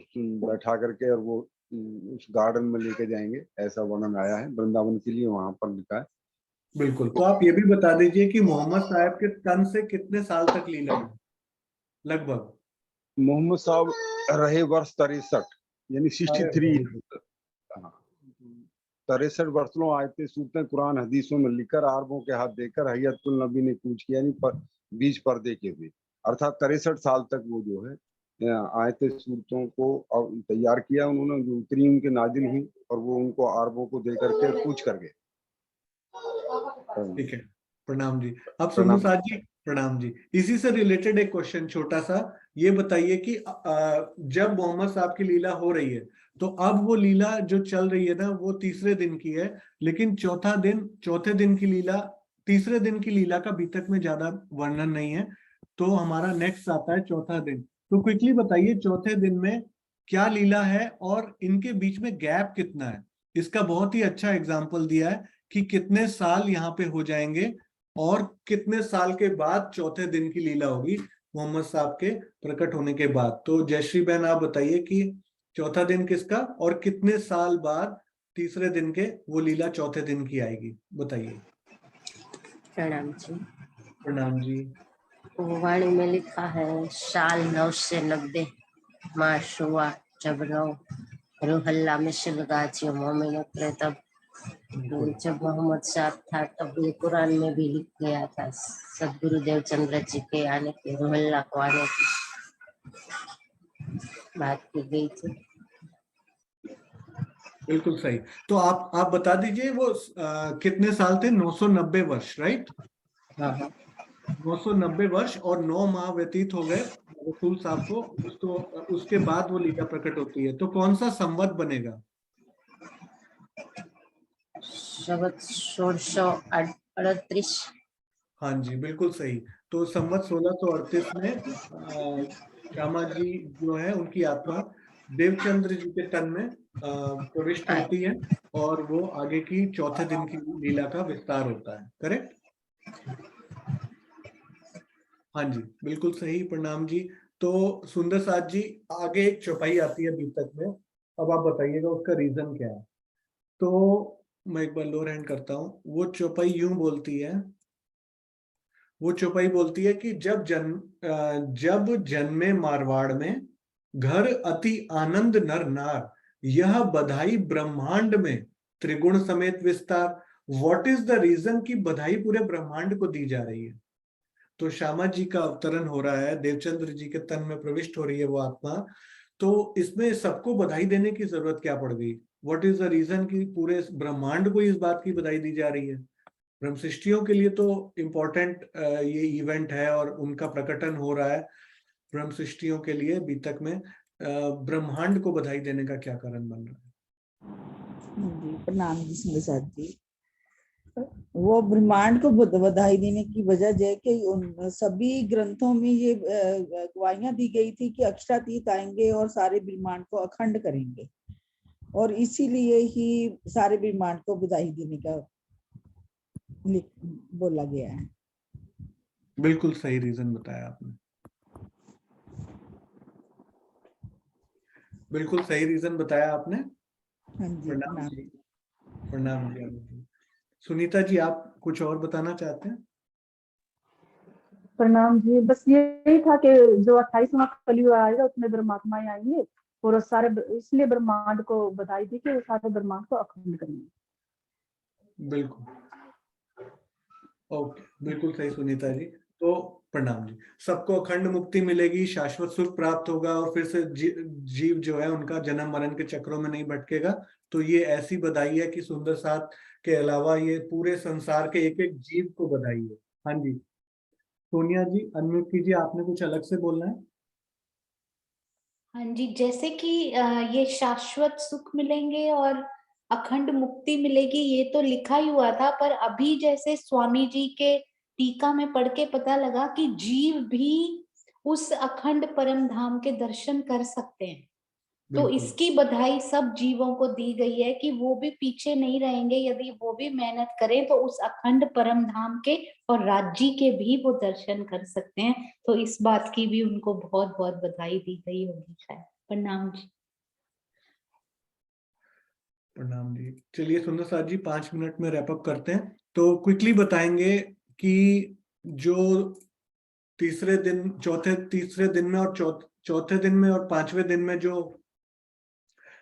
बैठा करके और वो उस गार्डन में लेके जाएंगे, ऐसा वर्णन आया है वृंदावन के लिए, वहां पर लिखा है। बिल्कुल। तो आप ये भी बता दीजिए कि मोहम्मद साहब के तन से कितने साल तक लीला हुई लगभग? मोहम्मद साहब रहे वर्ष 63, यानी 63। 63 वर्षों आयते सूरतें कुरान हदीसों में लिखकर अरबों के हाथ देकर हय्यतुल नबी ने कूच किया, यानी बीच पर्दे के हुए, अर्थात 63 साल तक वो जो है आयते सूरतों को तैयार किया उन्होंने, जो उतरी उनके नाजिल हुई, और वो उनको अरबों को दे करके कूच कर गए। ठीक है, प्रणाम जी। अब सुनो साथ जी, प्रणाम जी। इसी से रिलेटेड एक क्वेश्चन छोटा सा, ये बताइए कि जब मोहम्मद साहब की लीला हो रही है, तो अब वो लीला जो चल रही है ना, वो तीसरे दिन की है, लेकिन चौथे दिन की लीला, तीसरे दिन की लीला का अभी तक में ज्यादा वर्णन नहीं है। तो हमारा नेक्स्ट आता है चौथा दिन। तो क्विकली बताइए चौथे दिन में क्या लीला है और इनके बीच में गैप कितना है? इसका बहुत ही अच्छा एग्जाम्पल दिया है कि कितने साल यहाँ पे हो जाएंगे और कितने साल के बाद चौथे दिन की लीला होगी मोहम्मद साहब के प्रकट होने के बाद। तो जयश्री बहन आप बताइए कि चौथा दिन किसका और कितने साल बाद तीसरे दिन के वो लीला चौथे दिन की आएगी, बताइए। प्रणाम जी। प्रणाम जी। वाणी में लिखा है साल 990 माँ शुआ जब रूहल्ला में शिलगाचियों मोमिन उतरे, तब जब मोहम्मद साहब था तब ये कुरान में भी लिख गया था सदगुरु देवचंद्र जी के आने के, रूहल्ला को आने की बात की गई थी। बिल्कुल सही। तो आप बता दीजिए वो कितने साल थे? 990 वर्ष, राइट? हाँ। 990 वर्ष और 9 माह व्यतीत हो गए रसूल साहब को, उसके बाद वो लीला प्रकट होती है। तो कौन सा संवत बनेगा? संवत 1638। हाँ जी, बिल्कुल सही। तो संवत 1638 में श्यामा जी जो है उनकी आत्मा देवचंद्र जी के तन में प्रविष्ट होती है और वो आगे की चौथे दिन की लीला का विस्तार होता है, करेक्ट? हाँ जी, बिल्कुल सही। प्रणाम जी। तो सुंदर साथ जी, आगे एक चौपाई आती है बीतक में, अब आप बताइएगा उसका रीजन क्या है। तो मैं एक बार लोअर हैंड करता हूँ। वो चौपाई यूं बोलती है, वो चौपाई बोलती है कि जब जन्मे मारवाड़ में, घर अति आनंद नर नार, यह बधाई ब्रह्मांड में, त्रिगुण समेत विस्तार। व्हाट इज द रीजन कि बधाई पूरे ब्रह्मांड को दी जा रही है? तो श्यामा जी का अवतरण हो रहा है, देवचंद्र जी के तन में प्रविष्ट हो रही है वो आत्मा। तो इसमें सबको बधाई देने की जरूरत क्या पड़ गई? व्हाट इज द रीजन कि पूरे ब्रह्मांड को इस बात की बधाई दी जा रही है? ब्रह्म सृष्टियों के लिए तो इम्पोर्टेंट ये इवेंट है और उनका प्रकटन हो रहा है ब्रह्म सृष्टियों के लिए बीतक में। ब्रह्मांड को बधाई देने का क्या कारण बन रहा है? जी प्रणाम जी सिंह साहब जी। वो ब्रह्मांड को बधाई देने की वजह यह है कि उन सभी ग्रंथों में ये गवाहियां दी गई थी कि अक्षरातीत आएंगे और सारे ब्रह्मांड को अखंड करेंगे, और इसीलिए ही सारे ब्रह्मांड को बधाई देने का बोला गया है। बिल्कुल सही रीजन बताया आपने, बिल्कुल सही रीजन बताया आपने। हाँ जी प्रणाम जी, प्रणाम जी। सुनीता जी, आप कुछ और बताना चाहते हैं? प्रणाम जी, बस यही था कि जो 28वां कलयुग आएगा उसमें ब्रह्मात्माएं आएंगे और सारे, इसलिए ब्रह्मांड को बधाई दी कि वो सारे ब्रह्मांड को अखंड करेंगे। बिल्कुल, ओके, बिल्कुल सही सुनीता जी। तो प्रणाम जी। सबको अखंड मुक्ति मिलेगी, शाश्वत सुख प्राप्त होगा और फिर से जीव जो है उनका जन्म मरण के चक्रों में नहीं भटकेगा। तो ये ऐसी बधाई है कि सुंदर साथ के अलावा ये पूरे संसार के एक एक जीव को बधाई है। हाँ जी, सोनिया जी अनम्यूट कीजिए, आपने कुछ अलग से बोलना है। हाँ जी, जैसे कि ये शाश्वत सुख मिलेंगे और अखंड मुक्ति मिलेगी, ये तो लिखा ही हुआ था, पर अभी जैसे स्वामी जी के टीका में पढ़ के पता लगा कि जीव भी उस अखंड परम धाम के दर्शन कर सकते हैं। तो इसकी बधाई सब जीवों को दी गई है कि वो भी पीछे नहीं रहेंगे, यदि वो भी मेहनत करें तो उस अखंड परम धाम के और राज्य के भी वो दर्शन कर सकते हैं। तो इस बात की भी उनको बहुत बहुत बधाई दी गई होगी शायद। प्रणाम जी। प्रणाम जी। चलिए सुंदर साथ जी 5 मिनट में रैप अप करते हैं। तो क्विकली बताएंगे कि जो तीसरे दिन में और चौथे दिन में और 5वें दिन में जो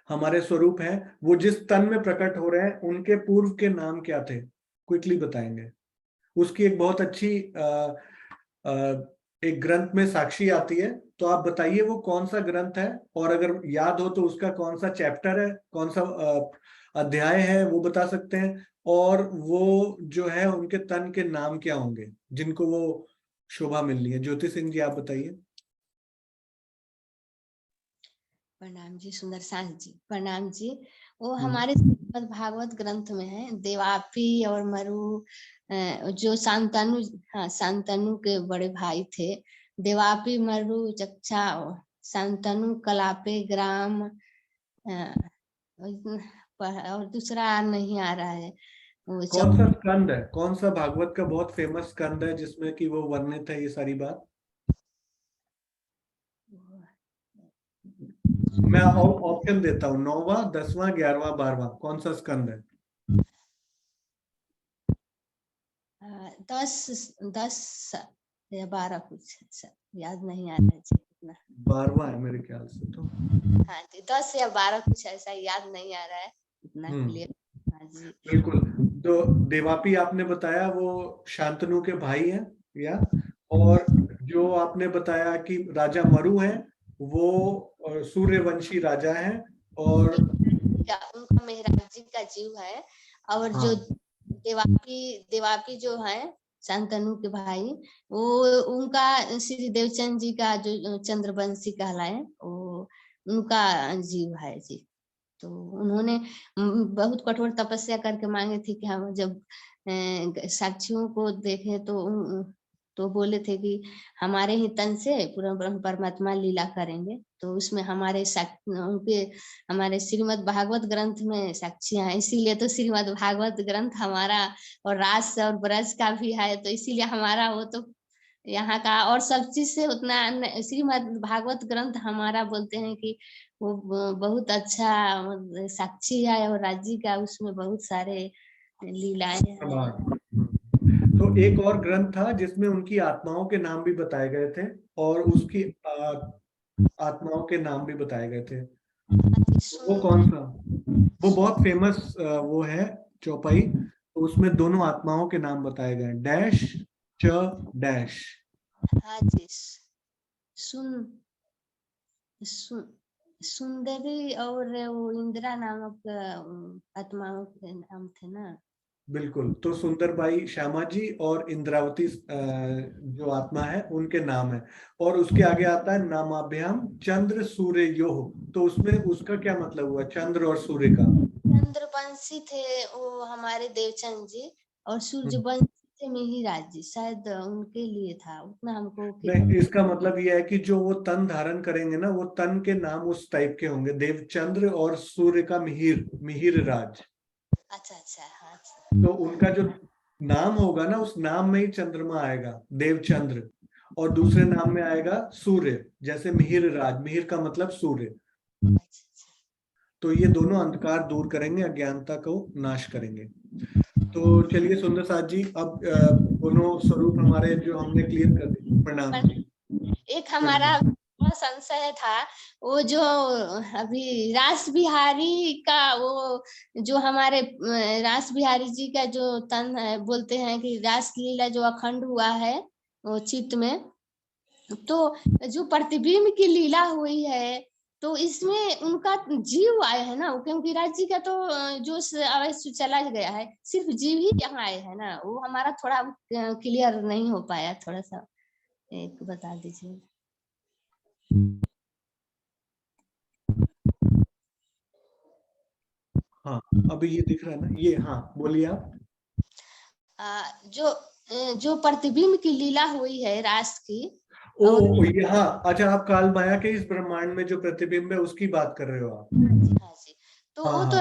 हमारे स्वरूप है, वो जिस तन में प्रकट हो रहे हैं उनके पूर्व के नाम क्या थे, क्विकली बताएंगे। उसकी एक बहुत अच्छी एक ग्रंथ में साक्षी आती है, तो आप बताइए वो कौन सा ग्रंथ है, और अगर याद हो तो उसका कौन सा चैप्टर है, कौन सा अध्याय है वो बता सकते हैं, और वो जो है उनके तन के नाम क्या होंगे जिनको वो शोभा मिलनी है। ज्योति सिंह जी आप बताइए। प्रणाम जी सुंदर साथ जी। प्रणाम जी। वो हमारे श्रीमद् भागवत ग्रंथ में है, देवापी और मरु जो शांतनु, हाँ शांतनु के बड़े भाई थे, देवापी मरु चक्षा शांतनु कलापे ग्राम, और दूसरा नहीं आ रहा है। कौन सा स्कंद है, कौन सा भागवत का बहुत फेमस स्कंद है जिसमें कि वो वर्णित है ये सारी बात? मैं ऑप्शन देता हूँ, 9वां, 10वां, 11वां, 12वां, कौन सा स्कंद है? 10 या 12 कुछ याद नहीं आ रहा है। 12वां है मेरे ख्याल से तो। हाँ जी, 10 या 12 कुछ ऐसा याद नहीं आ रहा है इतना क्लियर। हाँ जी बिल्कुल। तो देवापी आपने बताया वो शांतनु के भाई हैं, या और जो आपने बताया कि राजा मरु हैं वो सूर्यवंशी राजा हैं, और उनका मेहराज जी का जीव है, और जो देवापी जो है शांतनु के भाई, वो उनका श्री देवचंद जी का जो चंद्रवंशी कहलाए, वो उनका जीव है जी। तो उन्होंने बहुत कठोर तपस्या करके मांगे थे कि हम जब साक्षियों को देखें तो बोले थे कि हमारे ही तन से पूरा ब्रह्म परमात्मा लीला करेंगे। तो उसमें हमारे श्रीमद् भागवत ग्रंथ में साक्षियां हैं, इसीलिए तो श्रीमद् भागवत ग्रंथ हमारा और रास और ब्रज का भी है, तो इसीलिए हमारा वो तो यहाँ का और सब चीज से उतना श्रीमद् भागवत ग्रंथ हमारा बोलते हैं कि वो बहुत अच्छा साक्षी है और राज्य का उसमें बहुत सारे लीलाएं हैं। तो एक और ग्रंथ था जिसमें उनकी आत्माओं के नाम भी बताए गए थे और उसकी आत्माओं के नाम भी बताए गए थे। वो कौन सा? वो बहुत फेमस वो है चौपाई, तो उसमें दोनों आत्माओं के नाम बताए गए, डैश च डैश। हाँ जी, सुंदरी और वो इंदिरा नामक आत्माओं के नाम थे ना। बिल्कुल, तो सुंदरबाई श्यामा जी और इंद्रावती जो आत्मा है उनके नाम है। और उसके आगे आता है नामाभ्याम चंद्र सूर्य योह, तो उसमें उसका क्या मतलब हुआ, चंद्र और सूर्य का? चंद्रवंशी थे वो हमारे देवचंद जी, और सूर्यवंशी थे मिहिराज जी, शायद उनके लिए था, उतना हमको नहीं, इसका मतलब यह है कि जो वो तन धारण करेंगे ना, वो तन के नाम उस टाइप के होंगे, देवचंद्र और सूर्य का मिहिर राज। अच्छा अच्छा, हाँ। तो उनका जो नाम होगा ना, उस नाम में ही चंद्रमा आएगा, देवचंद्र, और दूसरे नाम में आएगा सूर्य, जैसे मिहिर राज, मिहिर का मतलब सूर्य। तो ये दोनों अंधकार दूर करेंगे, अज्ञानता को नाश करेंगे। तो चलिए सुंदर साथ जी, अब दोनों स्वरूप हमारे जो हमने क्लियर कर दिए। प्रणाम जी। एक हमारा संशय था, वो जो अभी रास बिहारी का, वो जो हमारे रास बिहारी जी का जो तन है, बोलते हैं कि रास लीला जो अखंड हुआ है वो चित्त में, तो जो प्रतिबिंब की लीला हुई है, तो इसमें उनका जीव आए है ना, क्योंकि राज जी का तो जो अवश्य चला गया है, सिर्फ जीव ही यहाँ आए है ना, वो हमारा थोड़ा क्लियर नहीं हो पाया, थोड़ा सा एक बता दीजिए। हाँ, अभी ये दिख रहा है ना, ये, हाँ बोलिए आप। जो प्रतिबिंब की लीला हुई है रास की, ओ ये, हाँ, अच्छा, आप काल माया के इस ब्रह्मांड में जो प्रतिबिंब है उसकी बात कर रहे हो आप? हाँ जी, तो वो तो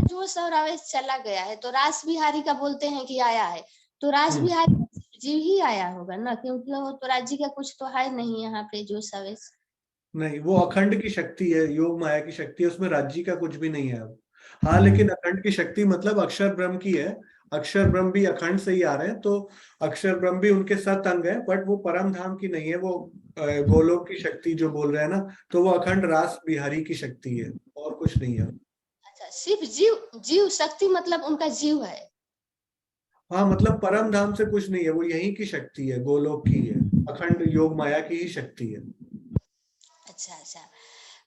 जो सौरावेश चला गया है, तो रास बिहारी का बोलते हैं कि आया है, तो रास बिहारी जीव ही आया होगा ना, क्योंकि वो तो राज्य का कुछ तो है नहीं यहाँ पे जो सवेश। नहीं, वो अखंड की शक्ति है, योग माया की शक्ति है, उसमें राज्य का कुछ भी नहीं है अब। हाँ, लेकिन अखंड की शक्ति मतलब अक्षर ब्रह्म की है, अक्षर ब्रह्म भी अखंड से ही आ रहे हैं, तो अक्षर ब्रह्म भी उनके सत अंग है, बट वो परम धाम की नहीं है, वो गोलोक की शक्ति जो बोल रहे हैं ना, तो वो अखंड रास बिहारी की शक्ति है, और कुछ नहीं है। अच्छा, सिर्फ जीव शक्ति मतलब उनका जीव है? हाँ, मतलब परम धाम से कुछ नहीं है, वो यहीं की शक्ति है, गोलोक की है, अखंड योग माया की ही शक्ति है। अच्छा अच्छा,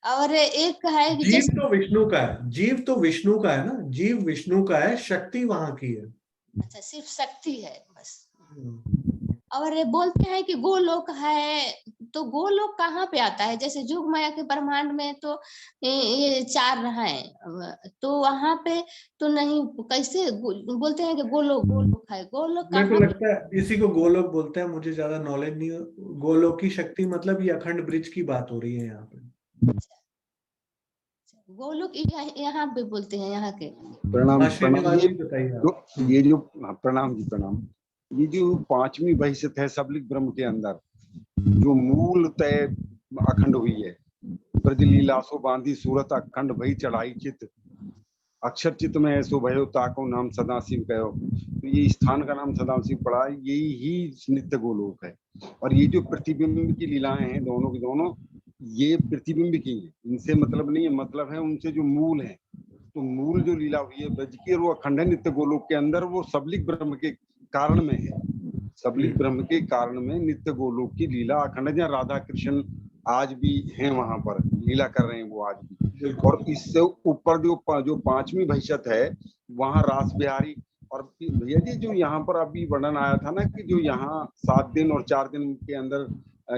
और एक है कि जीव तो विष्णु का है, जीव तो विष्णु का है ना, जीव विष्णु का है, शक्ति वहां की है। अच्छा, सिर्फ शक्ति है बस। और बोलते हैं कि गोलोक है, तो गोलोक कहाँ पे आता है? जैसे जोग माया के ब्रह्मांड में तो ये 4 हैं, तो वहां पे तो नहीं, कैसे बोलते हैं कि गोलोक है? गोलोक मेरे को लगता है इसी को गोलोक बोलते हैं, मुझे ज्यादा नॉलेज नहीं है। गोलोक की शक्ति मतलब ये अखंड ब्रिज की बात हो रही है यहाँ पे। गोलोक यहाँ पे बोलते हैं यहाँ के। प्रणाम बताइए। ये जो प्रणाम जी, प्रणाम। ये जो 5वीं बहिष्यत है सबलिक ब्रह्म के अंदर, जो मूल तय अखंड हुई है, ब्रजलीला सो बांधी सूरत अखंड भई चढ़ाई चित, अक्षर चित में ऐसो भयो ताको नाम सदाशिव कहो। तो ये स्थान का नाम सदाशिव पड़ा, यही ही नित्य गोलोक है। और ये जो प्रतिबिंब की लीलाएं हैं दोनों की दोनों, ये प्रतिबिंब की है, इनसे मतलब नहीं है, मतलब है उनसे जो मूल है। तो मूल जो लीला हुई है ब्रज की, वो अखंड नित्य गोलोक के अंदर, वो सबलिक ब्रह्म के कारण में है, सबलिक ब्रह्म के कारण में नित्य गोलोक की लीला अखंड। जहाँ राधा कृष्ण आज भी हैं वहां पर लीला कर रहे हैं, वो आज भी। और इससे ऊपर जो 5वीं बहिष्यत है, वहां रास बिहारी। और भैया जी, जो यहाँ पर अभी वर्णन आया था ना, कि जो यहाँ 7 दिन और 4 दिन के अंदर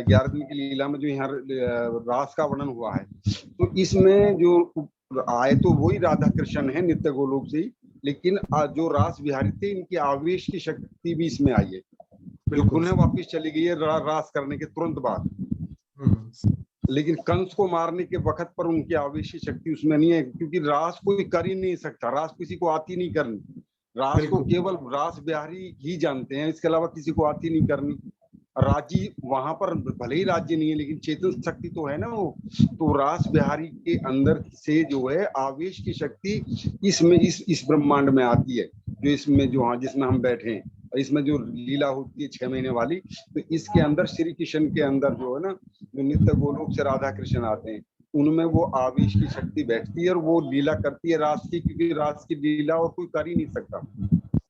11 दिन की लीला में जो यहाँ रास का वर्णन हुआ है, तो इसमें जो आए तो वही राधा कृष्ण है नित्य गोलोक से ही, लेकिन जो रास बिहारी थे, इनकी आवेश की शक्ति भी इसमें आई है, जो पुनः वापिस चली गई है रास करने के तुरंत बाद। लेकिन कंस को मारने के वक्त पर उनकी आवेश की शक्ति उसमें नहीं है, क्योंकि रास कोई कर ही नहीं सकता, रास किसी को आती नहीं करनी, रास को केवल रास बिहारी ही जानते हैं, इसके अलावा किसी को आती नहीं करनी। राज्य वहां पर भले ही राज्य नहीं है लेकिन चेतन शक्ति तो है ना वो। तो रास बिहारी के अंदर से जो है आवेश की शक्ति इसमें इस ब्रह्मांड में आती है, जो इसमें जो हाँ जिसमें हम बैठे हैं, इसमें जो लीला होती है 6 महीने वाली, तो इसके अंदर श्री कृष्ण के अंदर जो है ना, जो नित्य गोलोक से राधा कृष्ण आते हैं, उनमें वो आवेश की शक्ति बैठती है और वो लीला करती है रास की, क्योंकि रास की लीला और कोई कर ही नहीं सकता।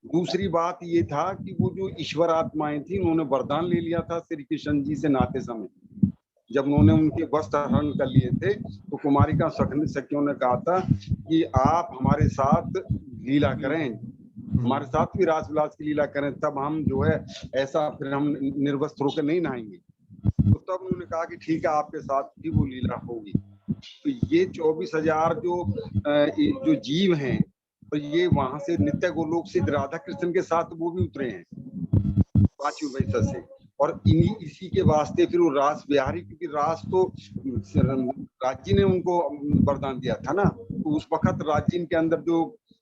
दूसरी बात ये था कि वो जो ईश्वर आत्माएं थी, उन्होंने वरदान ले लिया था श्री कृष्ण जी से नाते समय। जब उन्होंने उनके वस्त्र हरण कर लिए थे तो कुमारिका सखियों ने कहा था कि आप हमारे साथ लीला करें, हमारे साथ भी रास विलास की लीला करें, तब हम जो है ऐसा फिर हम निर्वस्त्र होकर नहीं नहाएंगे। तो तब उन्होंने कहा कि ठीक है, आपके साथ भी वो लीला होगी। तो ये 24,000 जो जीव हैं, तो ये वहां से नित्य गोलोक से राधा कृष्ण के साथ वो भी उतरे हैं 5वीं वैसा से, और इसी के वास्ते फिर वो रास बिहारी, क्योंकि रास तो राज्य ने उनको वरदान दिया था ना, तो उस वक्त राज्य के अंदर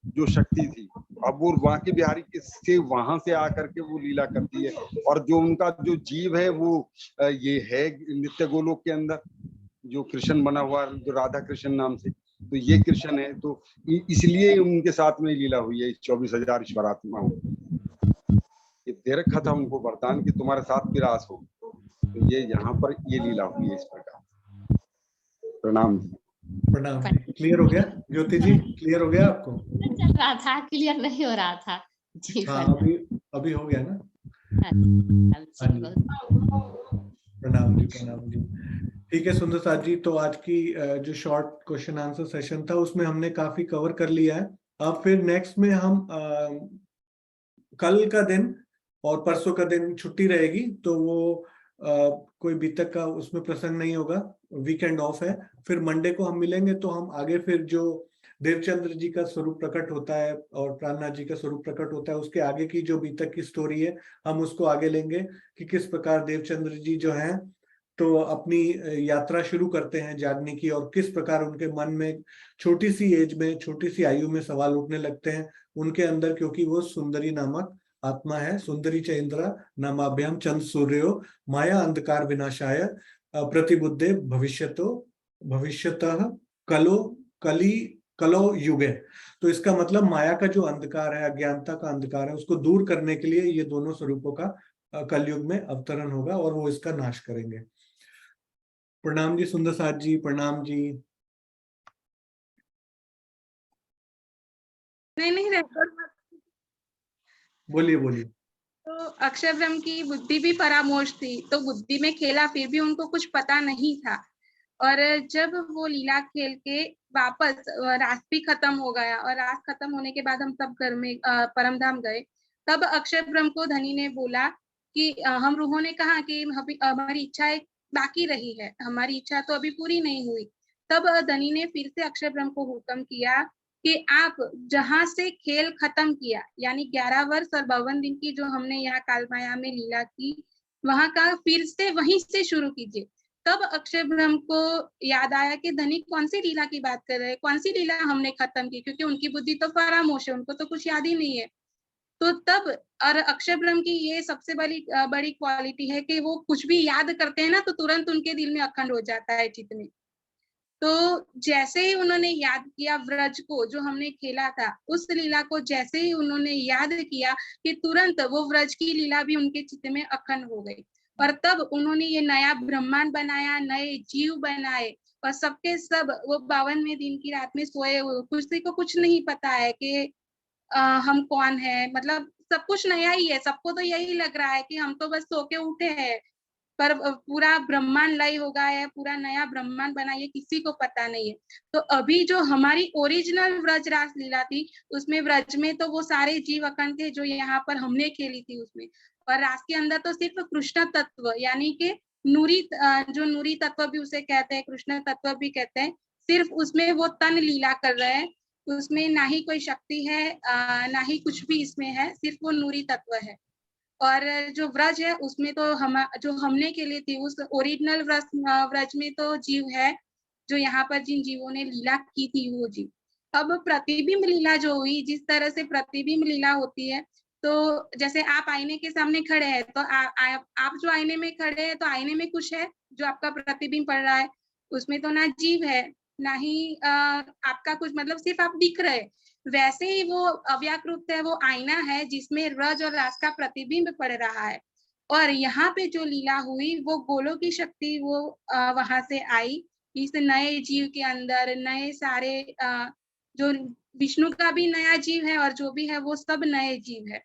जो शक्ति थी, अब वो वहां के बिहारी से वहां से आकर के वो लीला करती है। और जो उनका जो जीव है वो ये है नित्य गोलोक के अंदर जो कृष्ण बना हुआ, जो राधा कृष्ण नाम से, तो ये कृष्ण है, तो इसलिए उनके साथ में लीला हुई है 24,000 ईश्वरात्माओं। ये दे रखा था उनको वरदान कि तुम्हारे साथ भी रास हो, तो ये यहाँ पर ये लीला हुई है इस प्रकार। प्रणाम जी। प्रणाम। क्लियर हो गया ज्योति जी? क्लियर हो गया आपको? चल रहा था, क्लियर नहीं हो रहा था जी। हाँ, अभी हो गया ना? प्रणाम जी, प्रणाम जी। ठीक है सुंदर साथ जी, तो आज की जो शॉर्ट क्वेश्चन आंसर सेशन था उसमें हमने काफी कवर कर लिया है। अब फिर नेक्स्ट में हम कल का दिन और परसों का दिन छुट्टी रहेगी, तो वो कोई बीतक का उसमें प्रसंग नहीं होगा, वीकेंड ऑफ है। फिर मंडे को हम मिलेंगे, तो हम आगे फिर जो देवचंद्र जी का स्वरूप प्रकट होता है और प्राणनाथ जी का स्वरूप प्रकट होता है, उसके आगे की जो बीतक की स्टोरी है हम उसको आगे लेंगे कि किस प्रकार देवचंद्र जी जो हैं तो अपनी यात्रा शुरू करते हैं जागने की, और किस प्रकार उनके मन में छोटी सी एज में, छोटी सी आयु में सवाल उठने लगते हैं उनके अंदर, क्योंकि वो सुंदरी नामक आत्मा है। सुंदरी च इंद्रा नामाभ्याम चंद सूर्यो माया अंधकार विनाशाय प्रतिबुद्धे भविष्यतः कलो युगे। तो इसका मतलब माया का जो अंधकार है, अज्ञानता का अंधकार है, उसको दूर करने के लिए ये दोनों स्वरूपों का कलयुग में अवतरण होगा और वो इसका नाश करेंगे। प्रणाम जी सुंदर साथ जी, प्रणाम जी। नहीं रेकॉर्ड बोलिए बोलिए। तो अक्षर ब्रह्म की बुद्धि भी परामोश थी, तो बुद्धि में खेला, फिर भी उनको कुछ पता नहीं था। और जब वो लीला खेल के वापस रास भी खत्म हो गया, और रास खत्म होने के बाद हम सब घर में परमधाम गए, तब अक्षर ब्रह्म को धनी ने बोला कि हम रूहों ने कहा कि हमारी इच्छा एक बाकी रही है, हमारी इच्छा तो अभी पूरी नहीं हुई। तब धनी ने फिर से अक्षर ब्रह्म को हुक्म किया कि आप जहां से खेल खत्म किया, यानी 11 वर्ष और 52 दिन की जो हमने यहाँ कालमाया में लीला की, वहां का फिर से वहीं से शुरू कीजिए। तब अक्षय ब्रह्म को याद आया कि धनी कौन सी लीला की बात कर रहे हैं, कौन सी लीला हमने खत्म की, क्योंकि उनकी बुद्धि तो परामोश है, उनको तो कुछ याद ही नहीं है। तो तब, और अक्षय ब्रह्म की ये सबसे बड़ी क्वालिटी है कि वो कुछ भी याद करते हैं ना, तो तुरंत उनके दिल में अखंड हो जाता है चित्त में। तो जैसे ही उन्होंने याद किया व्रज को, जो हमने खेला था, उस लीला को जैसे ही उन्होंने याद किया कि तुरंत वो व्रज की लीला भी उनके चित्त में अखंड हो गई। और तब उन्होंने ये नया ब्रह्मांड बनाया, नए जीव बनाए, और सबके सब वो 52वें दिन की रात में सोए हुए, किसी को कुछ नहीं पता है कि हम कौन है, मतलब सब कुछ नया ही है। सबको तो यही लग रहा है कि हम तो बस सो के उठे हैं, पर पूरा ब्रह्मांड लय हो गया है, पूरा नया ब्रह्मांड बना, ये किसी को पता नहीं है। तो अभी जो हमारी ओरिजिनल व्रज रास लीला थी, उसमें व्रज में तो वो सारे जीव अखंड थे जो यहाँ पर हमने खेली थी उसमें, और रास के अंदर तो सिर्फ कृष्ण तत्व, यानी कि नूरी, जो नूरी तत्व भी उसे कहते हैं, कृष्ण तत्व भी कहते हैं, सिर्फ उसमें वो तन लीला कर रहे हैं। उसमें ना ही कोई शक्ति है, ना ही कुछ भी इसमें है, सिर्फ वो नूरी तत्व है। और जो व्रज है उसमें तो जो हमने के लिए थी, उस ओरिजिनल व्रज में तो जीव है, जो यहाँ पर जिन जीवों ने लीला की थी वो जीव। अब प्रतिबिंब लीला जो हुई, जिस तरह से प्रतिबिंब लीला होती है, तो जैसे आप आईने के सामने खड़े हैं तो आप जो आईने में खड़े हैं तो आईने में कुछ है जो आपका प्रतिबिंब पड़ रहा है, उसमें तो ना जीव है ना ही आपका कुछ, मतलब सिर्फ आप दिख रहे। वैसे ही वो अव्याकृत है, वो आईना है जिसमें रज और रास का प्रतिबिंब पड़ रहा है। और यहाँ पे जो लीला हुई वो गोलों की शक्ति वो वहां से आई इस नए जीव के अंदर। नए सारे जो विष्णु का भी नया जीव है और जो भी है वो सब नए जीव है,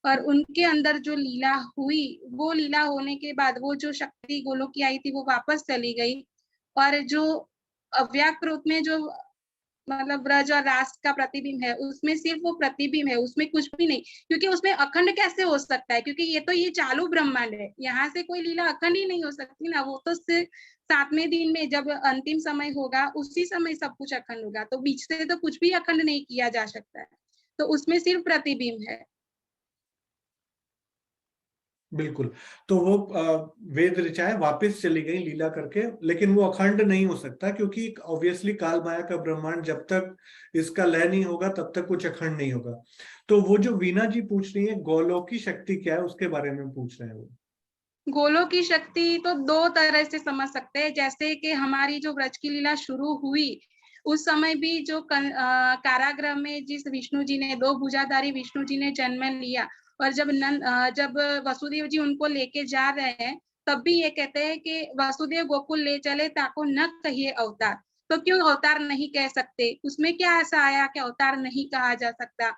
और उनके अंदर जो लीला हुई, वो लीला होने के बाद वो जो शक्ति गोलों की आई थी वो वापस चली गई। और जो अव्यक्त रूप में जो मतलब ब्रज और रास का प्रतिबिंब है, उसमें सिर्फ वो प्रतिबिंब है, उसमें कुछ भी नहीं। क्योंकि उसमें अखंड कैसे हो सकता है, क्योंकि ये चालू ब्रह्मांड है, यहाँ से कोई लीला अखंड ही नहीं हो सकती ना। वो तो सिर्फ 7वें दिन में जब अंतिम समय होगा उसी समय सब कुछ अखंड होगा, तो बीच से तो कुछ भी अखंड नहीं किया जा सकता है, तो उसमें सिर्फ प्रतिबिंब है। बिल्कुल। तो वो वेद ऋचाएं वापस चली गई लीला करके, लेकिन वो अखंड नहीं हो सकता, क्योंकि ऑब्वियसली काल माया का ब्रह्मांड जब तक इसका लय नहीं होगा तब तक कुछ अखंड नहीं होगा। तो वो जो वीणा जी पूछ रही है गोलों की शक्ति क्या है, उसके बारे में पूछ रहे हैं वो। गोलों की शक्ति तो 2 तरह से समझ सकते हैं। जैसे कि हमारी जो व्रज की लीला शुरू हुई उस समय भी जो कारागृह में जिस विष्णु जी ने, 2 भुजाधारी विष्णु जी ने जन्म लिया, और जब वसुदेव जी उनको लेके जा रहे हैं तब भी ये कहते हैं कि वसुदेव गोकुल ले चले ताको न कहिए अवतार। तो क्यों अवतार नहीं कह सकते? उसमें क्या ऐसा आया कि अवतार नहीं कहा जा सकता?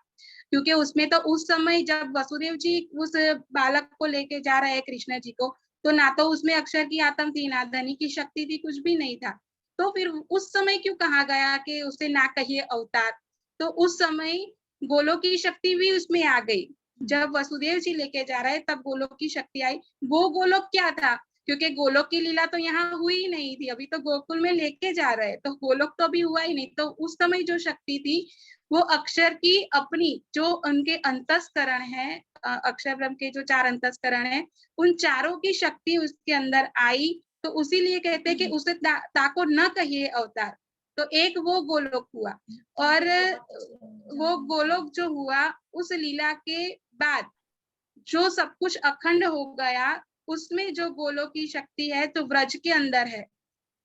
क्योंकि उसमें तो उस समय जब वसुदेव जी उस बालक को लेके जा रहे हैं कृष्ण जी को, तो ना तो उसमें अक्षर की आत्म थी, ना धनी की शक्ति थी, कुछ भी नहीं था। तो फिर उस समय क्यों कहा गया कि उसे ना कहिए अवतार? तो उस समय गोलों की शक्ति भी उसमें आ गई। जब वसुदेव जी लेके जा रहे तब गोलोक की शक्ति आई। वो गोलोक क्या था? क्योंकि गोलोक की लीला तो यहाँ हुई ही नहीं थी, अभी तो गोकुल में लेके जा रहे, तो गोलोक तो अभी हुआ ही नहीं। तो उस समय जो शक्ति थी वो अक्षर की अपनी, जो उनके अंतस्करण है, अक्षर ब्रह्म के जो 4 अंतस्करण है, उन चारों की शक्ति उसके अंदर आई। तो उसीलिए कहते हैं कि उसे ताको न कहिए अवतार। तो एक वो गोलोक हुआ, और वो गोलोक जो हुआ उस लीला के बाद जो सब कुछ अखंड हो गया, उसमें जो गोलोक की शक्ति है तो व्रज के अंदर है।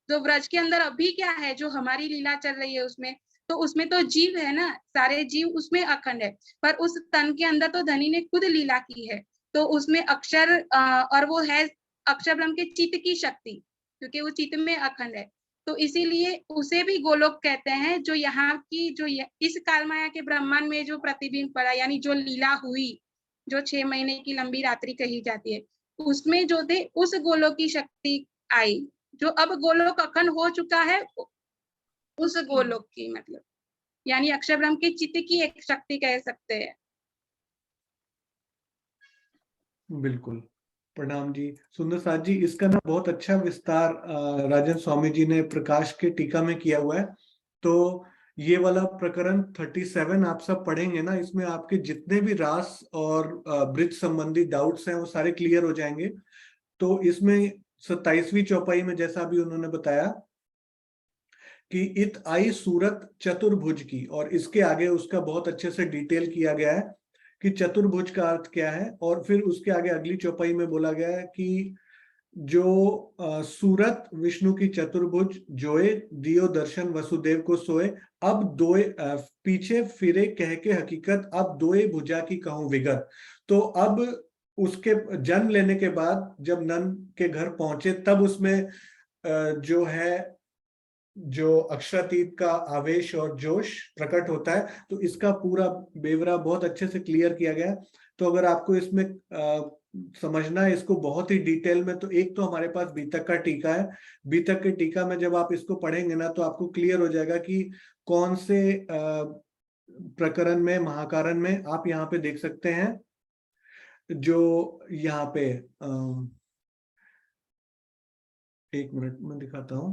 तो व्रज के अंदर अभी क्या है, जो हमारी लीला चल रही है उसमें, तो उसमें तो जीव है ना, सारे जीव उसमें अखंड है। पर उस तन के अंदर तो धनी ने खुद लीला की है, तो उसमें अक्षर और वो है अक्षर ब्रह्म के चित्त की शक्ति, क्योंकि वो चित्त में अखंड है। तो इसीलिए उसे भी गोलोक कहते हैं। जो यहाँ की जो इस काल माया के ब्रह्मांड में जो प्रतिबिंब पड़ा, यानी जो लीला हुई, जो 6 महीने की लंबी रात्रि कही जाती है, उसमें जो थे उस गोलोक की शक्ति आई। जो अब गोलोक अखंड हो चुका है, उस गोलोक की मतलब, यानी अक्षर ब्रह्म के चित्त की एक शक्ति कह सकते हैं। बिल्कुल। प्रणाम जी। सुंदर साथ जी, इसका ना बहुत अच्छा विस्तार राजन स्वामी जी ने प्रकाश के टीका में किया हुआ है। तो ये वाला प्रकरण 37 आप सब पढ़ेंगे ना, इसमें आपके जितने भी रास और ब्रिज संबंधी डाउट्स हैं वो सारे क्लियर हो जाएंगे। तो इसमें 27वीं चौपाई में जैसा भी उन्होंने बताया कि इत आई सूरत चतुर्भुज की, और इसके आगे उसका बहुत अच्छे से डिटेल किया गया है कि चतुर्भुज का अर्थ क्या है। और फिर उसके आगे अगली चौपाई में बोला गया है कि जो सूरत विष्णु की चतुर्भुज जोए दियो दर्शन वसुदेव को सोए, अब दोए पीछे फिरे कह के हकीकत, अब दोए भुजा की कहूं विगत। तो अब उसके जन्म लेने के बाद जब नंद के घर पहुंचे तब उसमें जो है जो अक्षरातीत का आवेश और जोश प्रकट होता है। तो इसका पूरा बेवरा बहुत अच्छे से क्लियर किया गया। तो अगर आपको इसमें समझना है इसको बहुत ही डिटेल में, तो एक तो हमारे पास बीतक का टीका है। बीतक के टीका में जब आप इसको पढ़ेंगे ना तो आपको क्लियर हो जाएगा कि कौन से प्रकरण में, महाकारण में आप यहाँ पे देख सकते हैं। जो यहाँ पे 1 मिनट में दिखाता हूं।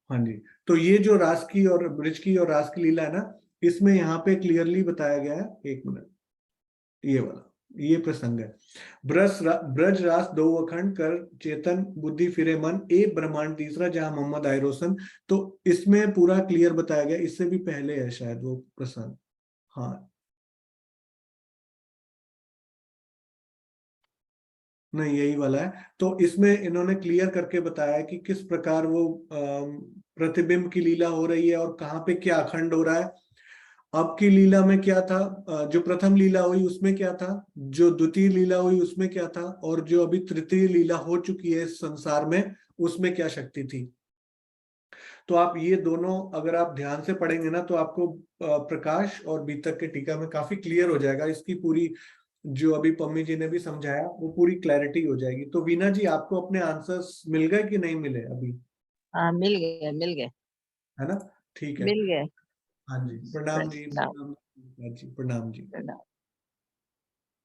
हाँ जी, तो ये जो रास की और ब्रिज की और रास की लीला है ना, इसमें यहाँ पे क्लियरली बताया गया है। 1 मिनट, ये वाला ये प्रसंग है। ब्रज रास दो अखंड कर चेतन बुद्धि फिरे मन, ए ब्रह्मांड तीसरा जहां मोहम्मद आए रोशन। तो इसमें पूरा क्लियर बताया गया। इससे भी पहले है शायद वो प्रसंग। हाँ, नहीं, यही वाला है। तो इसमें इन्होंने क्लियर करके बताया कि किस प्रकार वो प्रतिबिंब की लीला हो रही है और कहाँ पे क्या अखंड हो रहा है। अब की लीला में क्या था, जो प्रथम लीला हुई उसमें क्या था, जो द्वितीय लीला हुई उसमें क्या था, और जो अभी तृतीय लीला हो चुकी है इस संसार में उसमें क्या शक्ति थी। तो आप ये दोनों अगर आप ध्यान से पढ़ेंगे ना तो आपको प्रकाश और बीतक के टीका में काफी क्लियर हो जाएगा। इसकी पूरी जो अभी पम्मी जी ने भी समझाया वो पूरी क्लैरिटी हो जाएगी। तो वीना जी, आपको अपने आंसर्स मिल गए कि नहीं मिले अभी? हाँ, मिल गए है ना, ठीक है। मिल गए। हाँ जी, प्रणाम जी, प्रणाम। प्रणाम जी, प्रणाम जी।